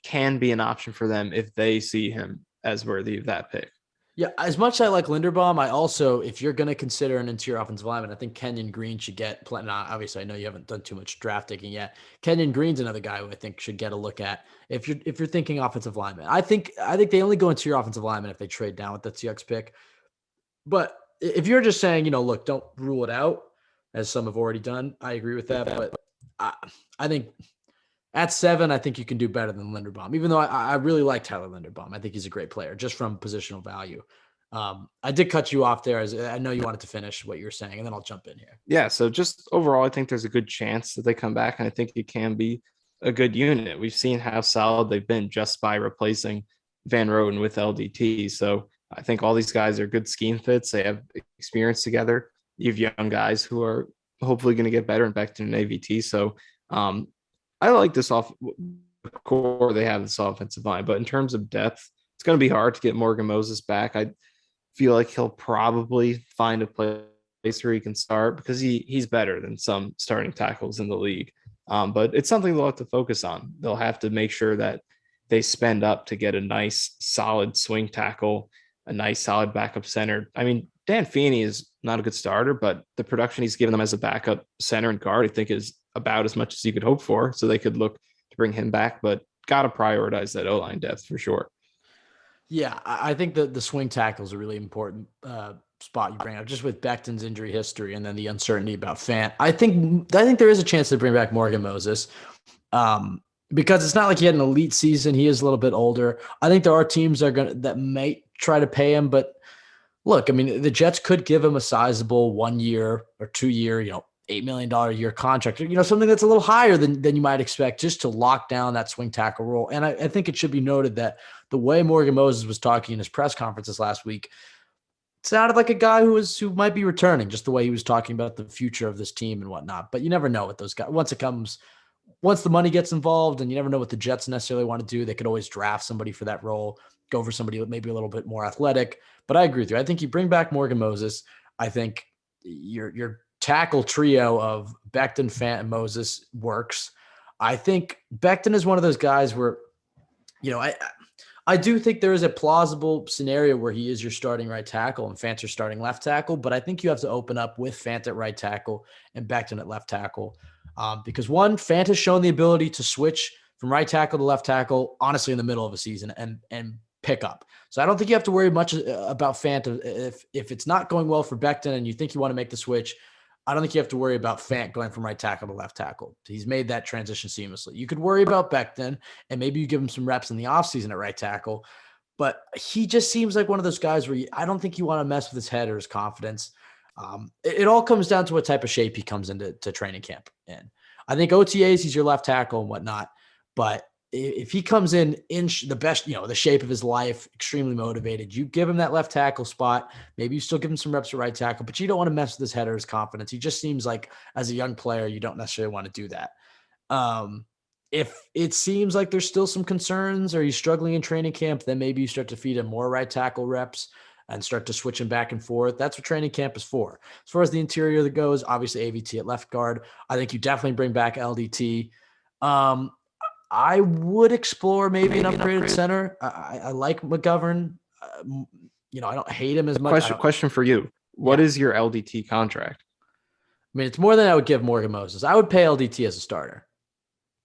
can be an option for them if they see him as worthy of that pick. Yeah, as much as I like Linderbaum, I also, if you're going to consider an interior offensive lineman, I think Kenyon Green should get plenty. Obviously, I know you haven't done too much draft digging yet. Kenyon Green's another guy who I think should get a look at if you're thinking offensive lineman. I think they only go interior offensive lineman if they trade down with the Seahawks pick. But if you're just saying, look, don't rule it out, as some have already done, I agree with that. But I think at 7, I think you can do better than Linderbaum, even though I really like Tyler Linderbaum. I think he's a great player just from positional value. I did cut you off there, as I know you wanted to finish what you were saying, and then I'll jump in here. Yeah, so just overall, I think there's a good chance that they come back, and I think it can be a good unit. We've seen how solid they've been just by replacing Van Roten with LDT. So I think all these guys are good scheme fits. They have experience together. You have young guys who are hopefully going to get better and back to an AVT. So I like this core they have this offensive line, but in terms of depth, it's going to be hard to get Morgan Moses back. I feel like he'll probably find a place where he can start because he's better than some starting tackles in the league. But it's something they'll have to focus on. They'll have to make sure that they spend up to get a nice, solid swing tackle, a nice, solid backup center. I mean, Dan Feeney is not a good starter, but the production he's given them as a backup center and guard, I think, is about as much as you could hope for. So they could look to bring him back, but got to prioritize that O-line depth for sure. Yeah, I think the swing tackle is a really important spot you bring up, just with Becton's injury history and then the uncertainty about Fant. I think there is a chance to bring back Morgan Moses, because it's not like he had an elite season. He is a little bit older. I think there are teams that might try to pay him, but look, I mean, the Jets could give him a sizable 1 year or 2 year, $8 million a year contract, something that's a little higher than you might expect, just to lock down that swing tackle role. And I think it should be noted that the way Morgan Moses was talking in his press conferences last week sounded like a guy who might be returning, just the way he was talking about the future of this team and whatnot. But you never know with those guys. Once the money gets involved, and you never know what the Jets necessarily want to do, they could always draft somebody for that role, go for somebody maybe a little bit more athletic. But I agree with you. I think you bring back Morgan Moses. I think your tackle trio of Becton, Fant, and Moses works. I think Becton is one of those guys where, I do think there is a plausible scenario where he is your starting right tackle and Fant's your starting left tackle, but I think you have to open up with Fant at right tackle and Becton at left tackle. Because one, Fant has shown the ability to switch from right tackle to left tackle, honestly, in the middle of a season and pick up. So I don't think you have to worry much about Fant. If it's not going well for Becton and you think you want to make the switch, I don't think you have to worry about Fant going from right tackle to left tackle. He's made that transition seamlessly. You could worry about Becton, and maybe you give him some reps in the offseason at right tackle, but he just seems like one of those guys where I don't think you want to mess with his head or his confidence. It all comes down to what type of shape he comes into training camp in. I think OTAs, he's your left tackle and whatnot, but if he comes in the best, the shape of his life, extremely motivated, you give him that left tackle spot. Maybe you still give him some reps at right tackle, but you don't want to mess with his head or his confidence. He just seems like, as a young player, you don't necessarily want to do that. If it seems like there's still some concerns or he's struggling in training camp, then maybe you start to feed him more right tackle reps and start to switch him back and forth. That's what training camp is for. As far as the interior that goes, obviously AVT at left guard. I think you definitely bring back LDT. I would explore maybe an upgraded center. I like McGovern. I don't hate him as much. Question for you. What is your LDT contract? I mean, it's more than I would give Morgan Moses. I would pay LDT as a starter.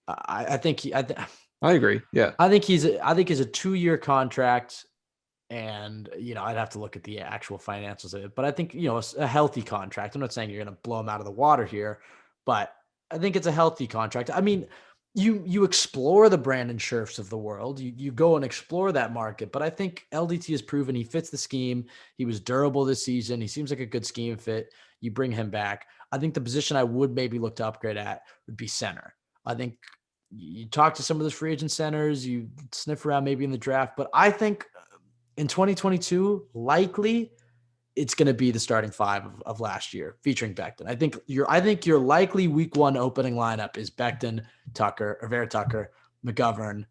I think I agree. Yeah. I think he's a 2-year contract, and I'd have to look at the actual financials of it. But I think a healthy contract. I'm not saying you're going to blow him out of the water here, but I think it's a healthy contract. I mean, you explore the Brandon Scherfs of the world. You go and explore that market. But I think LDT has proven he fits the scheme. He was durable this season. He seems like a good scheme fit. You bring him back. I think the position I would maybe look to upgrade at would be center. I think you talk to some of those free agent centers, you sniff around maybe in the draft. But I think in 2022, likely it's going to be the starting five of last year featuring Becton. I think your likely week 1 opening lineup is Becton, Vera Tucker, McGovern,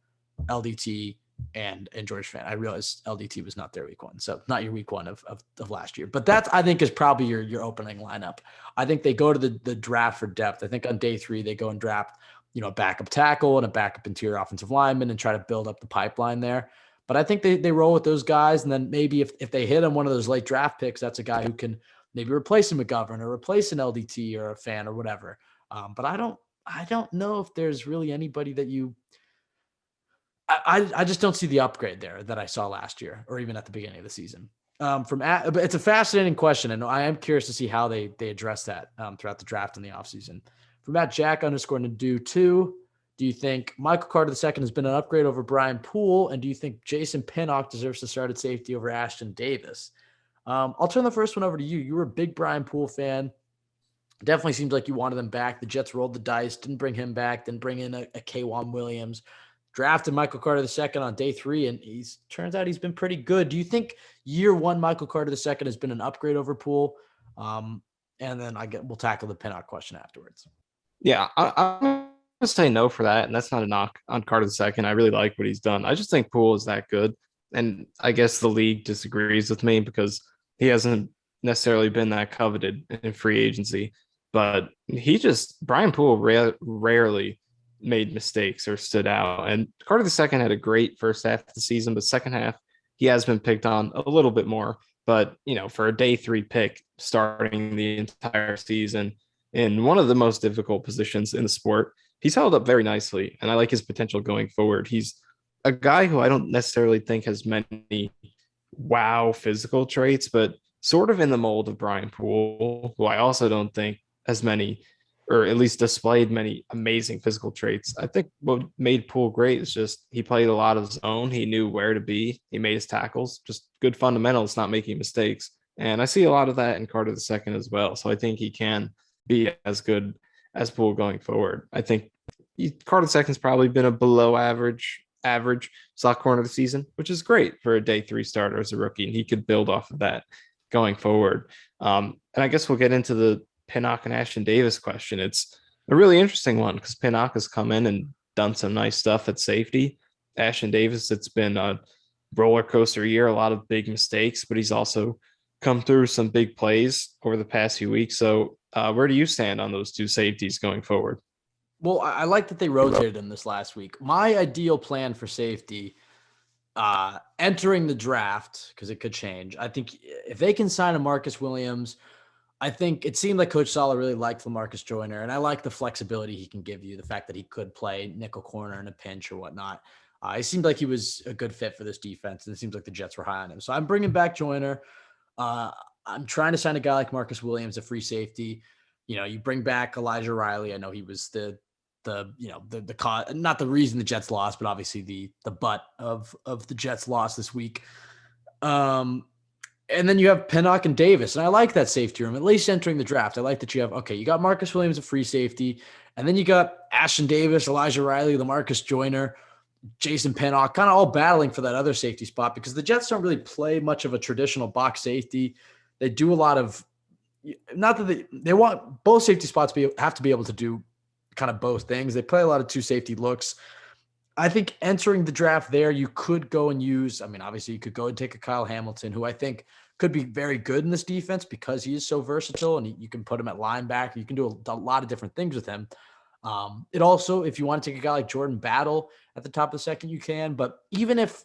LDT, and George Fant. I realized LDT was not there week 1, so not your week 1 of last year. But that's, I think, is probably your opening lineup. I think they go to the draft for depth. I think on day 3 they go and draft a backup tackle and a backup interior offensive lineman and try to build up the pipeline there. But I think they roll with those guys, and then maybe if they hit on one of those late draft picks, that's a guy who can maybe replace a McGovern or replace an LDT or a Fan or whatever. But I don't know if there's really anybody that I just don't see the upgrade there that I saw last year or even at the beginning of the season. But it's a fascinating question, and I am curious to see how they address that throughout the draft and the offseason. From @Jack_Nadu2, do you think Michael Carter II has been an upgrade over Brian Poole? And do you think Jason Pinnock deserves to start at safety over Ashton Davis? I'll turn the first one over to you. You were a big Brian Poole fan. Definitely seems like you wanted him back. The Jets rolled the dice, didn't bring him back, didn't bring in a K'Wan Williams. Drafted Michael Carter II on day 3, and turns out he's been pretty good. Do you think year 1 Michael Carter II has been an upgrade over Poole? And then we'll tackle the Pinnock question afterwards. Yeah, I'm going to say no for that, and that's not a knock on Carter II. I really like what he's done. I just think Poole is that good, and I guess the league disagrees with me because he hasn't necessarily been that coveted in free agency. But Brian Poole rarely made mistakes or stood out. And Carter II had a great first half of the season, but second half, he has been picked on a little bit more. But, for a day 3 pick starting the entire season in one of the most difficult positions in the sport. He's held up very nicely, and I like his potential going forward. He's a guy who I don't necessarily think has many wow physical traits, but sort of in the mold of Brian Poole, who I also don't think has many, or at least displayed many amazing physical traits. I think what made Poole great is just he played a lot of zone. He knew where to be. He made his tackles, just good fundamentals, not making mistakes. And I see a lot of that in Carter II as well. So I think he can be as good as Poole going forward. I think Carter II's probably been a below average slot corner this season, which is great for a day 3 starter as a rookie, and he could build off of that going forward. And I guess we'll get into the Pinnock and Ashton Davis question. It's a really interesting one because Pinnock has come in and done some nice stuff at safety. Ashton Davis, it's been a roller coaster year, a lot of big mistakes, but he's also come through some big plays over the past few weeks. So where do you stand on those two safeties going forward? Well, I like that they rotated him this last week. My ideal plan for safety entering the draft, because it could change. I think if they can sign a Marcus Williams, I think it seemed like Coach Saleh really liked LaMarcus Joyner, and I like the flexibility he can give you, the fact that he could play nickel corner in a pinch or whatnot. It seemed like he was a good fit for this defense, and it seems like the Jets were high on him. So I'm bringing back Joyner. I'm trying to sign a guy like Marcus Williams, a free safety. You bring back Elijah Riley. I know he was the not the reason the Jets lost, but obviously the butt of the Jets loss this week. And then you have Pinnock and Davis, and I like that safety room, at least entering the draft. I like that you got Marcus Williams, a free safety, and then you got Ashton Davis, Elijah Riley, LaMarcus Joyner, Jason Pinnock, kind of all battling for that other safety spot because the Jets don't really play much of a traditional box safety. They do a lot of – not that they want both safety spots have to be able to do kind of both things. They play a lot of two safety looks. I think entering the draft there, you could go and use, obviously you could go and take a Kyle Hamilton, who I think could be very good in this defense because he is so versatile and you can put him at linebacker. You can do a lot of different things with him. It also, if you want to take a guy like Jordan Battle at the top of the second, you can, but even if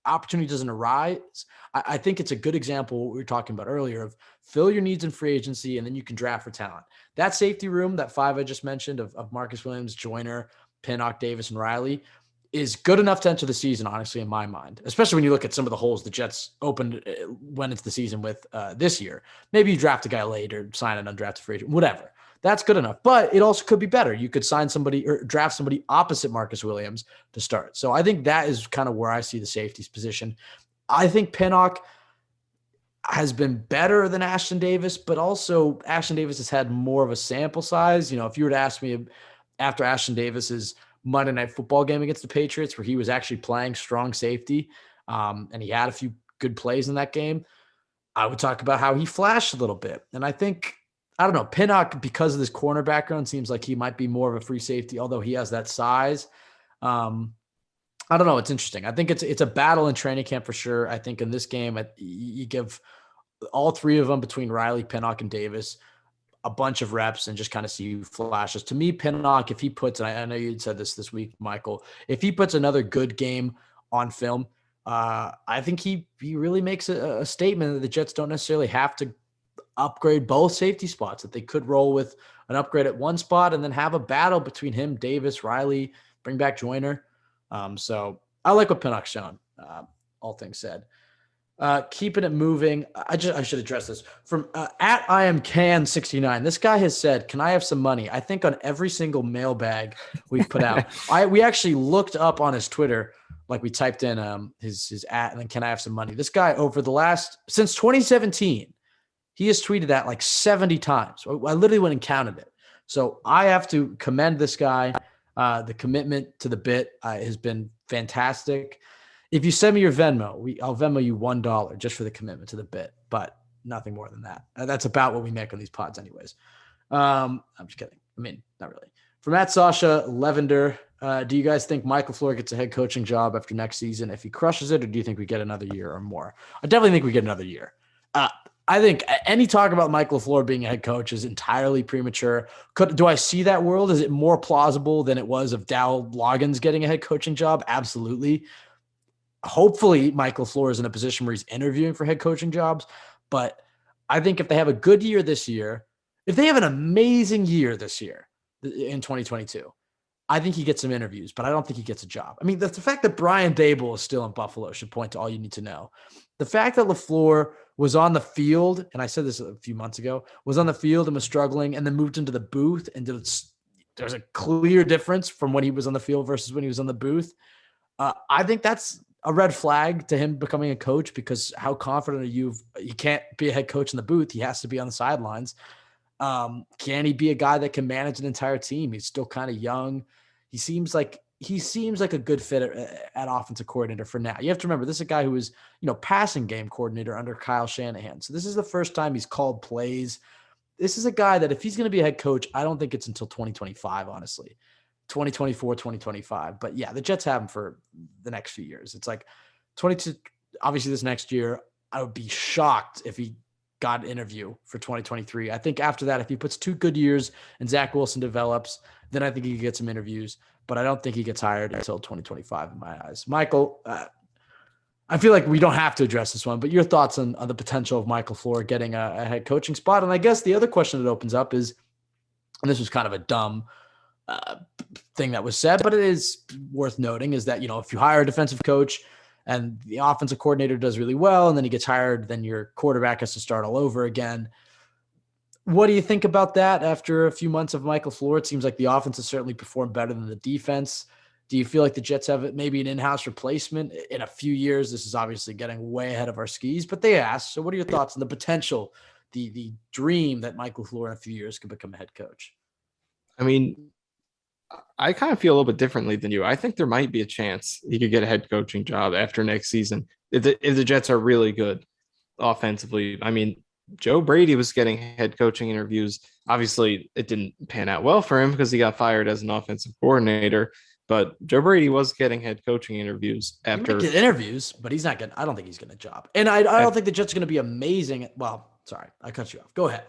opportunity doesn't arise, I think it's a good example of what we were talking about earlier of fill your needs in free agency and then you can draft for talent. That safety room, that 5 I just mentioned of Marcus Williams, Joyner, Pinnock, Davis, and Riley is good enough to enter the season, honestly, in my mind, especially when you look at some of the holes the Jets went into the season with this year. Maybe you draft a guy late or sign an undrafted free agent, whatever. That's good enough, but it also could be better. You could sign somebody or draft somebody opposite Marcus Williams to start. So I think that is kind of where I see the safeties position. I think Pinnock has been better than Ashton Davis, but also Ashton Davis has had more of a sample size. If you were to ask me after Ashton Davis's Monday Night Football game against the Patriots, where he was actually playing strong safety, and he had a few good plays in that game, I would talk about how he flashed a little bit. And I think, I don't know, Pinnock, because of this corner background, seems like he might be more of a free safety, although he has that size. I don't know. It's interesting. I think it's a battle in training camp for sure. I think in this game, you give all 3 of them between Riley, Pinnock, and Davis a bunch of reps and just kind of see who flashes. To me, Pinnock, if he puts, and I know you said this week, Michael, if he puts another good game on film, I think he really makes a statement that the Jets don't necessarily have to upgrade both safety spots, that they could roll with an upgrade at one spot and then have a battle between him, Davis, Riley, bring back Joyner. So I like what Pinnock's shown, all things said. Keeping it moving. I should address this from at IamCan69. This guy has said, "Can I have some money?" I think on every single mailbag we've put out, we actually looked up on his Twitter, like we typed in his at and then "Can I have some money?" This guy since 2017, he has tweeted that like 70 times. I literally went and counted it. So I have to commend this guy. The commitment to the bit has been fantastic. If you send me your Venmo, I'll Venmo you $1 just for the commitment to the bit, but nothing more than that. That's about what we make on these pods anyways. I'm just kidding. Not really. From at Sasha Levender, do you guys think Michael Leflore gets a head coaching job after next season if he crushes it, or do you think we get another year or more? I definitely think we get another year. I think any talk about Michael Leflore being a head coach is entirely premature. Do I see that world? Is it more plausible than it was of Dow Loggins getting a head coaching job? Absolutely. Hopefully Michael Leflore is in a position where he's interviewing for head coaching jobs. But I think if they have a good year this year If they have an amazing year this year in 2022, I think he gets some interviews, but I don't think he gets a job. I mean, the fact that Brian Dable is still in Buffalo should point to all you need to know. The fact that Leflore was on the field, and I said this a few months ago, was on the field and was struggling and then moved into the booth, and there's a clear difference from when he was on the field versus when he was on the booth. I think that's a red flag to him becoming a coach, because how confident are you? He can't be a head coach in the booth. He has to be on the sidelines. Can he be a guy that can manage an entire team? He's still kind of young. He seems like a good fit at offensive coordinator for now. You have to remember, this is a guy who was, passing game coordinator under Kyle Shanahan. So this is the first time he's called plays. This is a guy that if he's going to be a head coach, I don't think it's until 2025, honestly. 2024, 2025. But yeah, the Jets have him for the next few years. It's like 22, obviously this next year, I would be shocked if he got an interview for 2023. I think after that, if he puts 2 good years and Zach Wilson develops, then I think he could get some interviews, but I don't think he gets hired until 2025 in my eyes. Michael, I feel like we don't have to address this one, but your thoughts on the potential of Michael Leflore getting a head coaching spot. And I guess the other question that opens up is, and this was kind of a dumb thing that was said, but it is worth noting, is that, if you hire a defensive coach and the offensive coordinator does really well, and then he gets hired, then your quarterback has to start all over again. What do you think about that after a few months of Michael Leflore? It seems like the offense has certainly performed better than the defense. Do you feel like the Jets have maybe an in-house replacement in a few years? This is obviously getting way ahead of our skis, but they asked. So what are your thoughts on the potential, the dream that Michael Leflore in a few years could become a head coach? I mean, I kind of feel a little bit differently than you. I think there might be a chance he could get a head coaching job after next season if the Jets are really good offensively. I mean, Joe Brady was getting head coaching interviews. Obviously, it didn't pan out well for him because he got fired as an offensive coordinator. But Joe Brady was getting head coaching interviews after. He might get interviews, but he's not getting. I don't think he's getting a job, and I don't think the Jets are going to be amazing. Well, sorry, I cut you off. Go ahead.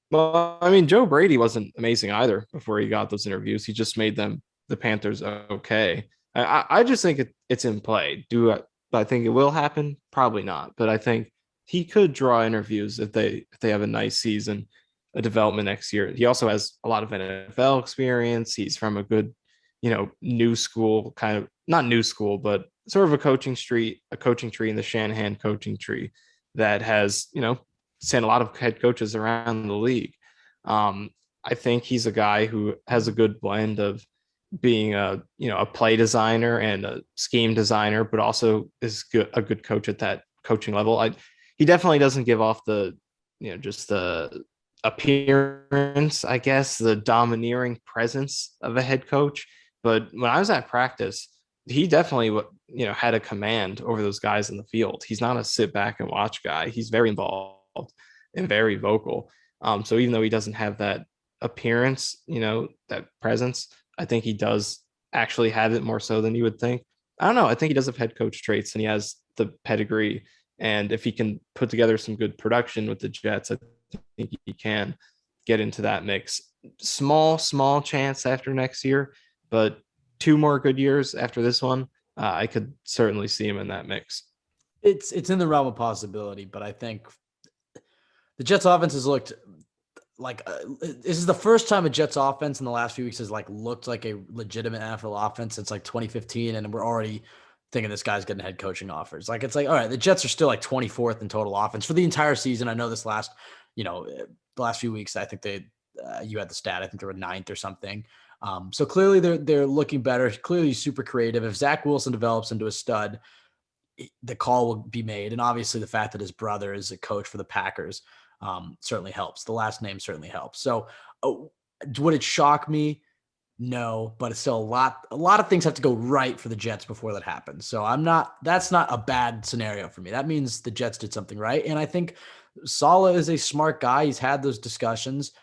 Well, I mean, Joe Brady wasn't amazing either before he got those interviews. He just made the Panthers okay. I just think it's in play. Do I think it will happen? Probably not. But I think he could draw interviews if they have a nice season, a development next year. He also has a lot of NFL experience. He's from a good, new school, kind of not new school, but sort of a coaching tree in the Shanahan coaching tree that has, sent a lot of head coaches around the league. I think he's a guy who has a good blend of being a play designer and a scheme designer, but also is a good coach at that coaching level. He definitely doesn't give off the just the appearance, I guess, the domineering presence of a head coach. But when I was at practice, he definitely had a command over those guys in the field. He's not a sit back and watch guy. He's very involved and very vocal. So even though he doesn't have that appearance, that presence, I think he does actually have it more so than you would think. I don't know. I think he does have head coach traits and he has the pedigree. And if he can put together some good production with the Jets, I think he can get into that mix. Small chance after next year, but 2 more good years after this one, I could certainly see him in that mix. It's in the realm of possibility, but I think the Jets offense has looked like this is the first time a Jets offense in the last few weeks has looked like a legitimate NFL offense since 2015, and we're already thinking this guy's getting head coaching offers. It's all right, the Jets are still 24th in total offense for the entire season. I know this last, the last few weeks, I think you had the stat. I think they were 9th or something. So clearly they're looking better. Clearly super creative. If Zach Wilson develops into a stud, the call will be made. And obviously the fact that his brother is a coach for the Packers certainly helps. The last name certainly helps. So would it shock me? No, but it's still a lot of things have to go right for the Jets before that happens. So that's not a bad scenario for me. That means the Jets did something right. And I think Saleh is a smart guy. He's had those discussions.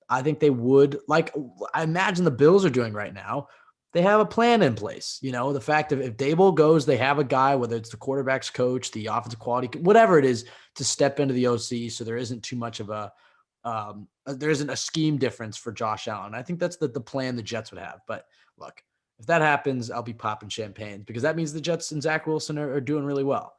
I think they would, I imagine the Bills are doing right now. They have a plan in place. The fact of if Dable goes, they have a guy, whether it's the quarterback's coach, the offensive quality, whatever it is, to step into the OC. So there isn't too much of there isn't a scheme difference for Josh Allen. I think that's the plan the Jets would have. But look, if that happens, I'll be popping champagne because that means the Jets and Zach Wilson are doing really well.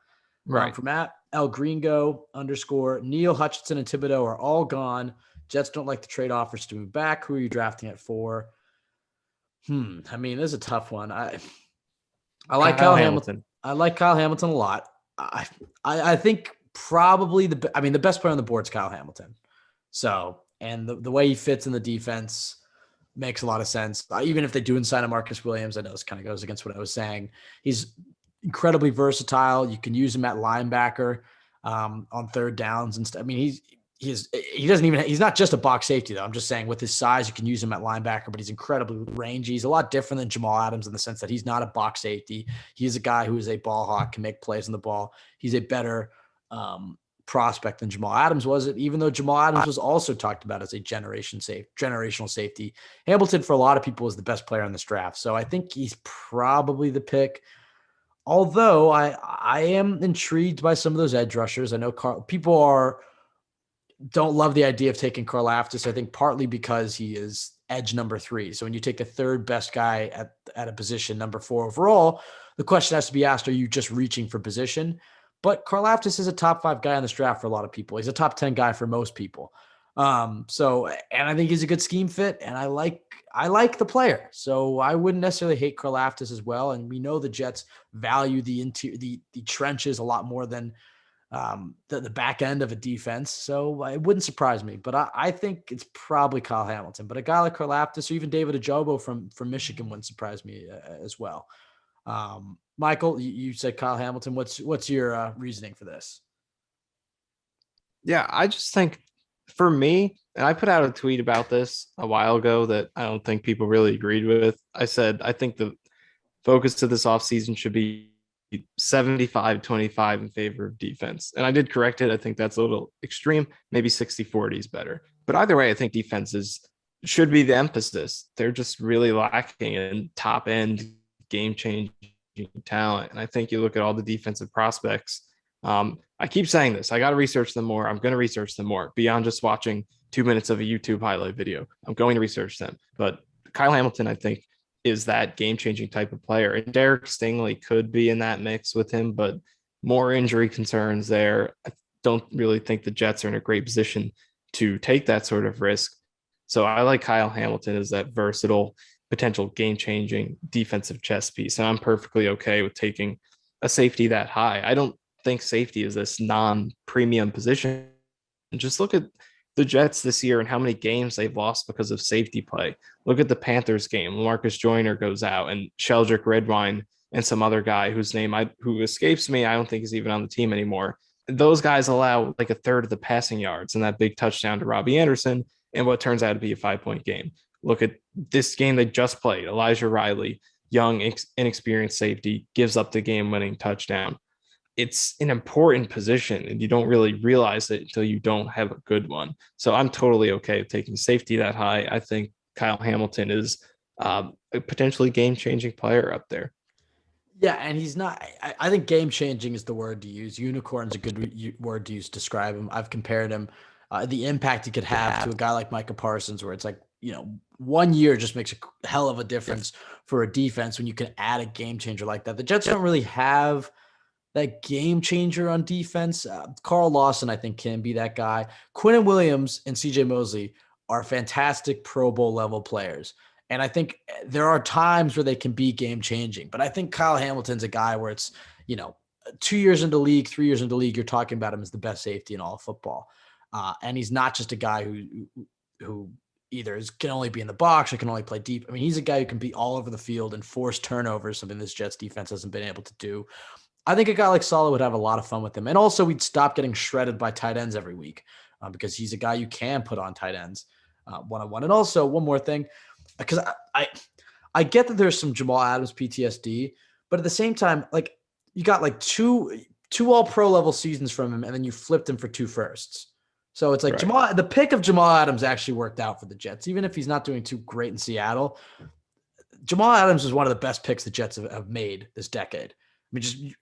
Right. From at El Gringo _ Neil Hutchinson and Thibodeau are all gone. Jets don't like to trade offers to move back. Who are you drafting at 4? I mean, this is a tough one. I like Kyle Kyle Hamilton. Hamilton. I like Kyle Hamilton a lot. I think probably the best player on the board is Kyle Hamilton. So, and the way he fits in the defense makes a lot of sense. Even if they do sign a Marcus Williams, I know this kind of goes against what I was saying. He's incredibly versatile. You can use him at linebacker on third downs and stuff. I mean, he's not just a box safety though. I'm just saying with his size, you can use him at linebacker, but he's incredibly rangy. He's a lot different than Jamal Adams in the sense that he's not a box safety. He's a guy who is a ball hawk, can make plays on the ball. He's a better prospect than Jamal Adams was it, even though Jamal Adams was also talked about as a generational safety. Hamilton, for a lot of people, is the best player in this draft. So I think he's probably the pick. Although I am intrigued by some of those edge rushers. I know people don't love the idea of taking Karlaftis. I think partly because he is edge number 3. So when you take the third best guy at a position, number 4 overall, the question has to be asked, are you just reaching for position? But Karlaftis is a top 5 guy in this draft for a lot of people. He's a top 10 guy for most people. And I think he's a good scheme fit, and I like the player. So I wouldn't necessarily hate Karlaftis as well. And we know the Jets value the trenches a lot more than the back end of a defense. So it wouldn't surprise me, but I think it's probably Kyle Hamilton, but a guy like Karlaftis or even David Ajobo from Michigan wouldn't surprise me as well. Michael, you said Kyle Hamilton. What's your reasoning for this? Yeah, I just think for me, and I put out a tweet about this a while ago that I don't think people really agreed with. I said, I think the focus of this offseason should be 75-25 in favor of defense. And I did correct it. I think that's a little extreme. Maybe 60-40 is better. But either way, I think defenses should be the emphasis. They're just really lacking in top end game changing talent. And I think you look at all the defensive prospects. I keep saying this. I got to research them more. I'm going to research them more beyond just watching 2 minutes of a YouTube highlight video. I'm going to research them. But Kyle Hamilton, I think, is that game-changing type of player. And Derek Stingley could be in that mix with him, but more injury concerns there. I don't really think the Jets are in a great position to take that sort of risk. So I like Kyle Hamilton as that versatile, potential game-changing defensive chess piece. And I'm perfectly okay with taking a safety that high. I don't think safety is this non-premium position. And just look at the Jets this year and how many games they've lost because of safety play. Look at the Panthers game. Marcus Joyner goes out and Sheldrick Redwine and some other guy whose name who escapes me. I don't think is even on the team anymore. Those guys allow like a third of the passing yards and that big touchdown to Robbie Anderson and what turns out to be a 5-point game. Look at this game they just played. Elijah Riley, young, inexperienced safety, gives up the game-winning touchdown. It's an important position and you don't really realize it until you don't have a good one. So I'm totally okay with taking safety that high. I think Kyle Hamilton is a potentially game-changing player up there. Yeah, and he's not. I think game-changing is the word to use. Unicorn's a good word to use to describe him. I've compared him, the impact he could have to a guy like Micah Parsons, where it's like, 1 year just makes a hell of a difference for a defense when you can add a game changer like that. The Jets don't really have that game changer on defense. Carl Lawson, I think, can be that guy. Quinnen Williams and CJ Mosley are fantastic Pro Bowl level players. And I think there are times where they can be game changing, but I think Kyle Hamilton's a guy where it's, 2 years into league, 3 years into league, you're talking about him as the best safety in all of football. And he's not just a guy who either can only be in the box or can only play deep. I mean, he's a guy who can be all over the field and force turnovers, something this Jets defense hasn't been able to do. I think a guy like Saleh would have a lot of fun with him. And also we'd stop getting shredded by tight ends every week because he's a guy you can put on tight ends one-on-one. And also one more thing, because I get that there's some Jamal Adams PTSD, but at the same time, like you got like two all pro level seasons from him and then you flipped him for 2 firsts. So it's like right. The pick of Jamal Adams actually worked out for the Jets, even if he's not doing too great in Seattle. Jamal Adams is one of the best picks the Jets have made this decade. I mean,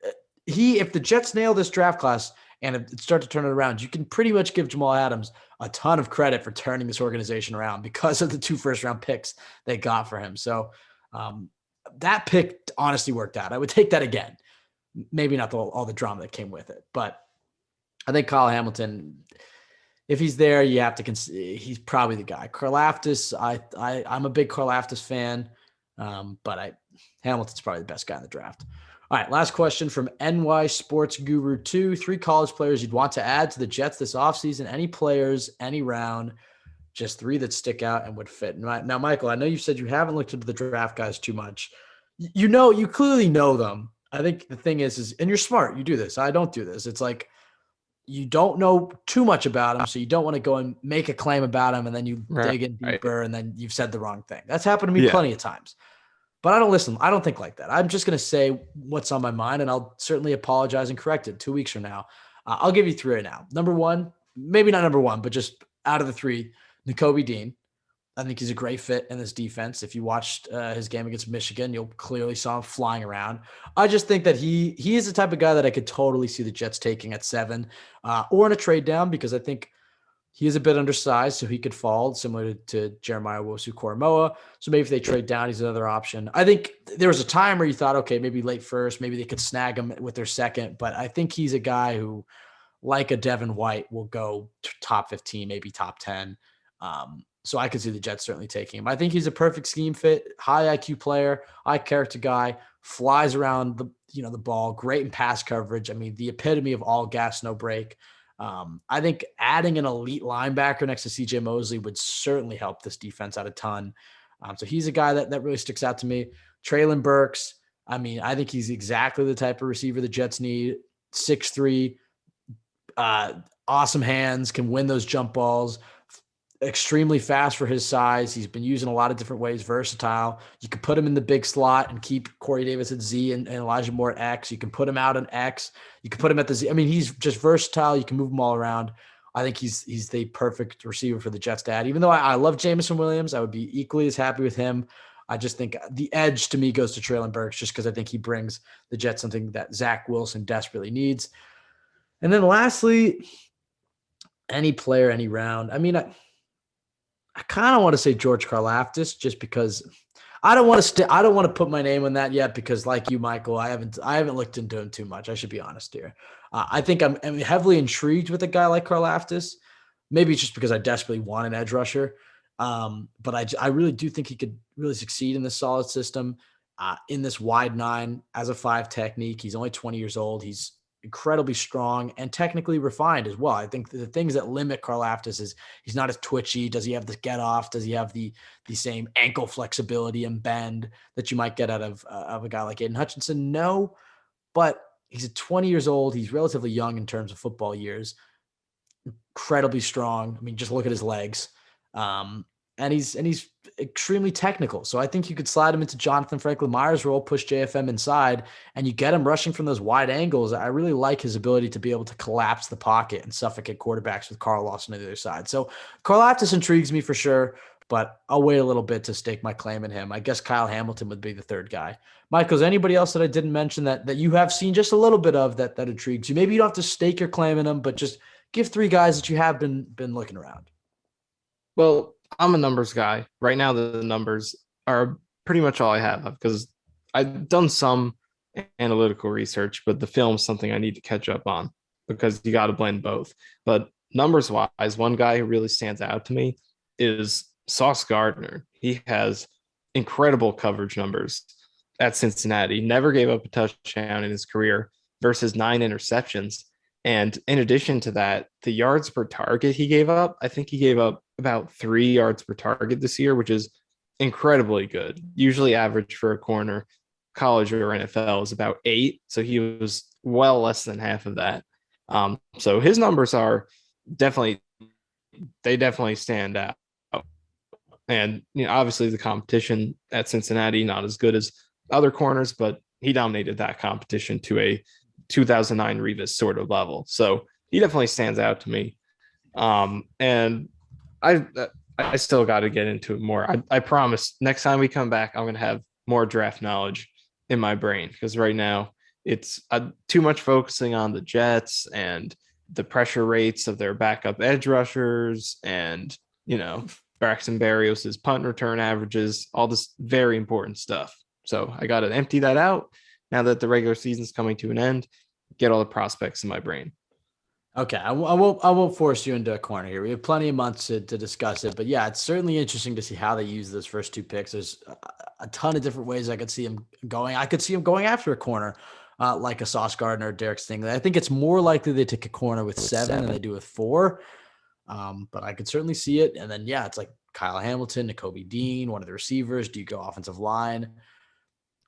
if the Jets nail this draft class and start to turn it around, you can pretty much give Jamal Adams a ton of credit for turning this organization around because of the 2 first-round picks they got for him. So that pick honestly worked out. I would take that again. Maybe not all the drama that came with it, but I think Kyle Hamilton, if he's there, you have to he's probably the guy. Karlaftis, I'm a big Karlaftis fan, but Hamilton's probably the best guy in the draft. All right, last question from NY Sports Guru 2. 3 college players you'd want to add to the Jets this offseason. Any players, any round, just 3 that stick out and would fit. Now, Michael, I know you said you haven't looked into the draft guys too much. You clearly know them. I think the thing is, and you're smart. You do this. I don't do this. It's like you don't know too much about them, so you don't want to go and make a claim about them, and then you dig in deeper, and then you've said the wrong thing. That's happened to me plenty of times. But I don't listen. I don't think like that. I'm just going to say what's on my mind, and I'll certainly apologize and correct it 2 weeks from now. I'll give you 3 right now. Number 1, maybe not number 1, but just out of the 3, Nakobe Dean. I think he's a great fit in this defense. If you watched his game against Michigan, you'll clearly saw him flying around. I just think that he is the type of guy that I could totally see the Jets taking at 7 or in a trade down, because I think he is a bit undersized, so he could fall similar to Jeremiah Owusu-Koramoah. So maybe if they trade down, he's another option. I think there was a time where you thought, okay, maybe late first, maybe they could snag him with their second, but I think he's a guy who, like a Devin White, will go top 15, maybe top 10. So I could see the Jets certainly taking him. I think he's a perfect scheme fit, high IQ player, high character guy, flies around the ball, great in pass coverage. I mean, the epitome of all gas, no break. I think adding an elite linebacker next to CJ Mosley would certainly help this defense out a ton. So he's a guy that really sticks out to me. Treylon Burks, I mean, I think he's exactly the type of receiver the Jets need. 6'3", awesome hands, can win those jump balls, extremely fast for his size. He's been used in a lot of different ways, versatile. You can put him in the big slot and keep Corey Davis at Z and Elijah Moore at X. You can put him out on X. You can put him at the Z. I mean, he's just versatile. You can move him all around. I think he's the perfect receiver for the Jets to add. Even though I love Jameson Williams, I would be equally as happy with him. I just think the edge to me goes to Treylon Burks, just because I think he brings the Jets something that Zach Wilson desperately needs. And then lastly, any player, any round. I mean, I kind of want to say George Karlaftis, just because I don't want to put my name on that yet, because like you, Michael, I haven't looked into him too much. I should be honest here. I think I'm heavily intrigued with a guy like Karlaftis. Maybe it's just because I desperately want an edge rusher. But I really do think he could really succeed in this solid system, in this wide 9 as a 5 technique. He's only 20 years old. He's incredibly strong and technically refined as well. I think the things that limit Karlaftis is he's not as twitchy. Does he have the get off? Does he have the same ankle flexibility and bend that you might get out of a guy like Aiden Hutchinson? No, but he's 20 years old. He's relatively young in terms of football years. Incredibly strong. I mean, just look at his legs. And he's extremely technical. So I think you could slide him into Jonathan Franklin Myers' role, push JFM inside, and you get him rushing from those wide angles. I really like his ability to be able to collapse the pocket and suffocate quarterbacks with Carl Lawson on the other side. So Karlaftis intrigues me for sure, but I'll wait a little bit to stake my claim in him. I guess Kyle Hamilton would be the third guy. Michael, is anybody else that I didn't mention that you have seen just a little bit of that intrigues you? Maybe you don't have to stake your claim in them, but just give 3 guys that you have been looking around. Well, I'm a numbers guy. Right now, the numbers are pretty much all I have, because I've done some analytical research, but the film's something I need to catch up on, because you got to blend both. But numbers wise, one guy who really stands out to me is Sauce Gardner. He has incredible coverage numbers at Cincinnati, never gave up a touchdown in his career versus 9 interceptions. And in addition to that, the yards per target he gave up, I think he gave up about 3 yards per target this year, which is incredibly good. Usually average for a corner, college or NFL, is about 8. So he was well less than half of that. So his numbers are definitely stand out. And obviously the competition at Cincinnati, not as good as other corners, but he dominated that competition to a 2009 Revis sort of level. So he definitely stands out to me. And I still got to get into it more. I promise next time we come back, I'm going to have more draft knowledge in my brain, because right now it's too much focusing on the Jets and the pressure rates of their backup edge rushers and, Braxton Berrios' punt return averages, all this very important stuff. So I got to empty that out now that the regular season's coming to an end, get all the prospects in my brain. Okay, I won't force you into a corner here. We have plenty of months to discuss it, but yeah, it's certainly interesting to see how they use those first two picks. There's a ton of different ways I could see him going. I could see him going after a corner, like a Sauce Gardner or Derek Stingley. I think it's more likely they take a corner with seven than they do with four. But I could certainly see it. And then yeah, it's like Kyle Hamilton, Nakobe Dean, one of the receivers. Do you go offensive line?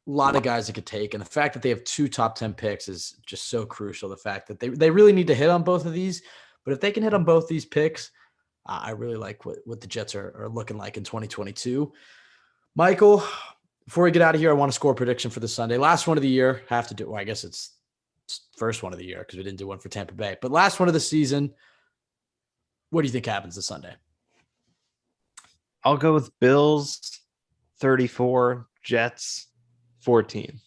A lot of guys that could take. And the fact that they have two top 10 picks is just so crucial. The fact that they really need to hit on both of these. But if they can hit on both these picks, I really like what the Jets are looking like in 2022. Michael, before we get out of here, I want to score a prediction for the Sunday. Last one of the year. Have to do, well, I guess it's first one of the year because we didn't do one for Tampa Bay. But last one of the season. What do you think happens this Sunday? I'll go with Bills 34, Jets 14.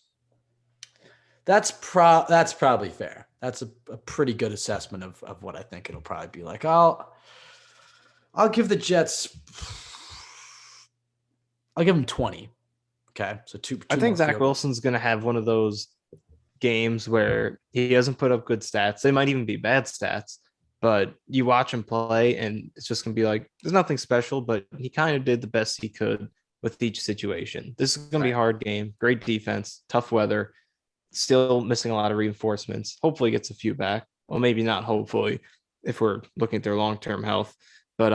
That's probably fair. That's a pretty good assessment of what I think it'll probably be like. I'll give the Jets. I'll give them 20. Okay, so two I think Zach Wilson's going to have one of those games where he doesn't put up good stats. They might even be bad stats, but you watch him play and it's just going to be like, there's nothing special, but he kind of did the best he could with each situation. This is going to be a hard game. Great defense, tough weather, still missing a lot of reinforcements. Hopefully gets a few back. Well, maybe not hopefully if we're looking at their long-term health. But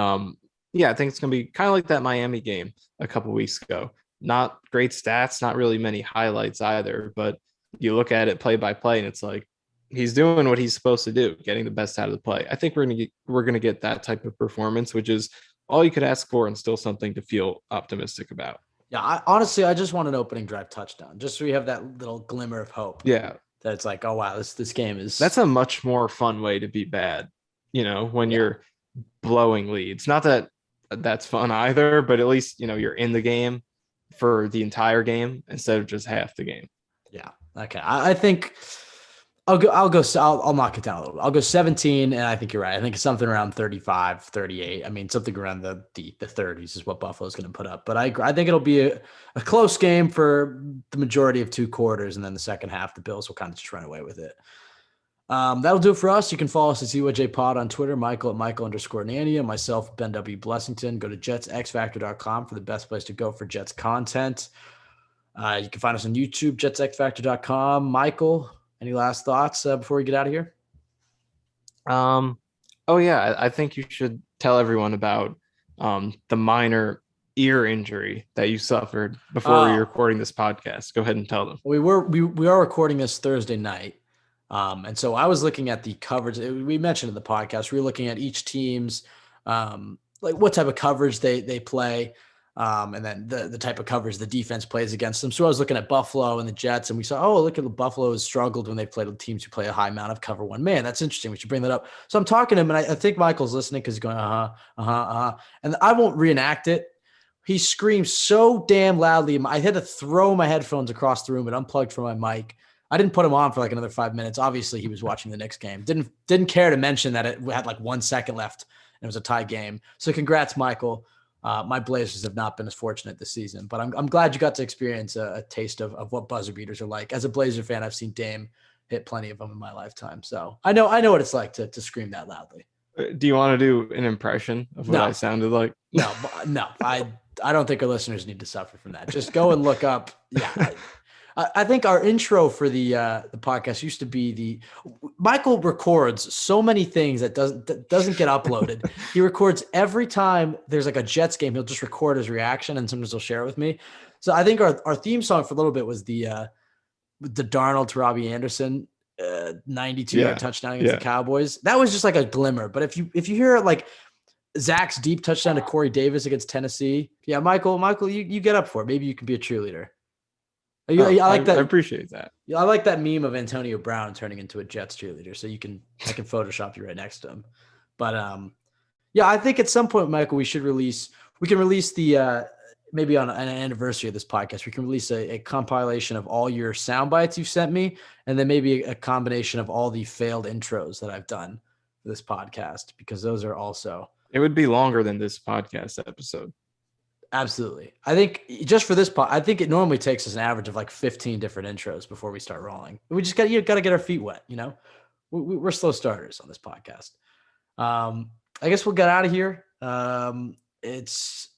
yeah, I think it's going to be kind of like that Miami game a couple weeks ago. Not great stats, not really many highlights either, but you look at it play by play and it's like, he's doing what he's supposed to do, getting the best out of the play. I think we're going to get that type of performance, which is all you could ask for and still something to feel optimistic about. Yeah, honestly, I just want an opening drive touchdown, just so we have that little glimmer of hope. Yeah, that it's like, oh wow, this game is. That's a much more fun way to be bad, when you're blowing leads. Not that that's fun either, but at least you're in the game for the entire game instead of just half the game. Yeah. Okay. I think I'll knock it down a little bit. I'll go 17, and I think you're right. I think something around 35, 38. I mean, something around the 30s is what Buffalo's going to put up. But I think it'll be a close game for the majority of two quarters, and then the second half, the Bills will kind of just run away with it. That'll do it for us. You can follow us at ZYJ Pod on Twitter, Michael at Michael_Nania, myself, Ben W. Blessington. Go to JetsXFactor.com for the best place to go for Jets content. You can find us on YouTube, JetsXFactor.com. Michael, any last thoughts before we get out of here? Oh yeah, I think you should tell everyone about the minor ear injury that you suffered before we were recording this podcast. Go ahead and tell them. We are recording this Thursday night. And so I was looking at the coverage. We mentioned in the podcast, we were looking at each team's like what type of coverage they play. And then the type of coverage the defense plays against them. So I was looking at Buffalo and the Jets, and we saw, look at the Buffalo has struggled when they played with teams who play a high amount of cover one. Man, that's interesting. We should bring that up. So I'm talking to him, and I think Michael's listening because he's going, and I won't reenact it. He screams so damn loudly. I had to throw my headphones across the room and unplugged from my mic. I didn't put him on for like another 5 minutes. Obviously, he was watching the Knicks game. Didn't care to mention that it had like 1 second left and it was a tie game. So congrats, Michael. My Blazers have not been as fortunate this season, but I'm glad you got to experience a taste of what buzzer beaters are like. As a Blazer fan, I've seen Dame hit plenty of them in my lifetime, so I know what it's like to scream that loudly. Do you want to do an impression of what I sounded like? No. I don't think our listeners need to suffer from that. Just go and look up. Yeah. I think our intro for the podcast used to be Michael records so many things that doesn't get uploaded. He records every time there's like a Jets game. He'll just record his reaction and sometimes he'll share it with me. So I think our theme song for a little bit was the Darnold to Robbie Anderson 92-yard touchdown against the Cowboys. That was just like a glimmer. But if you hear like Zach's deep touchdown to Corey Davis against Tennessee, yeah, Michael, you get up for it. Maybe you can be a cheerleader. I like that. I appreciate that. Yeah, I like that meme of Antonio Brown turning into a Jets cheerleader. So I can Photoshop you right next to him. But yeah, I think at some point, Michael, we can release the maybe on an anniversary of this podcast, we can release a compilation of all your sound bites you've sent me, and then maybe a combination of all the failed intros that I've done for this podcast, because those are also. It would be longer than this podcast episode. Absolutely. I think just for this I think it normally takes us an average of like 15 different intros before we start rolling. We just got to get our feet wet, we're slow starters on this podcast. I guess we'll get out of here. It's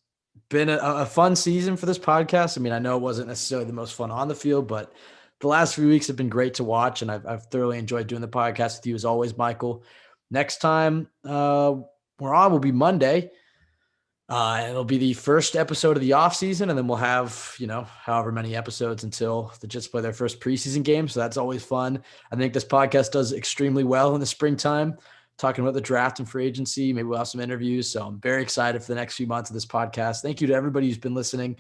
been a fun season for this podcast. I mean, I know it wasn't necessarily the most fun on the field, but the last few weeks have been great to watch, and I've thoroughly enjoyed doing the podcast with you as always, Michael. Next time we're on will be Monday. It'll be the first episode of the offseason, and then we'll have, however many episodes until the Jets play their first preseason game. So that's always fun. I think this podcast does extremely well in the springtime, talking about the draft and free agency. Maybe we'll have some interviews. So I'm very excited for the next few months of this podcast. Thank you to everybody who's been listening.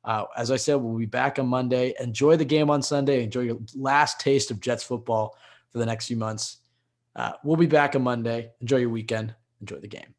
As I said, we'll be back on Monday. Enjoy the game on Sunday. Enjoy your last taste of Jets football for the next few months. We'll be back on Monday. Enjoy your weekend. Enjoy the game.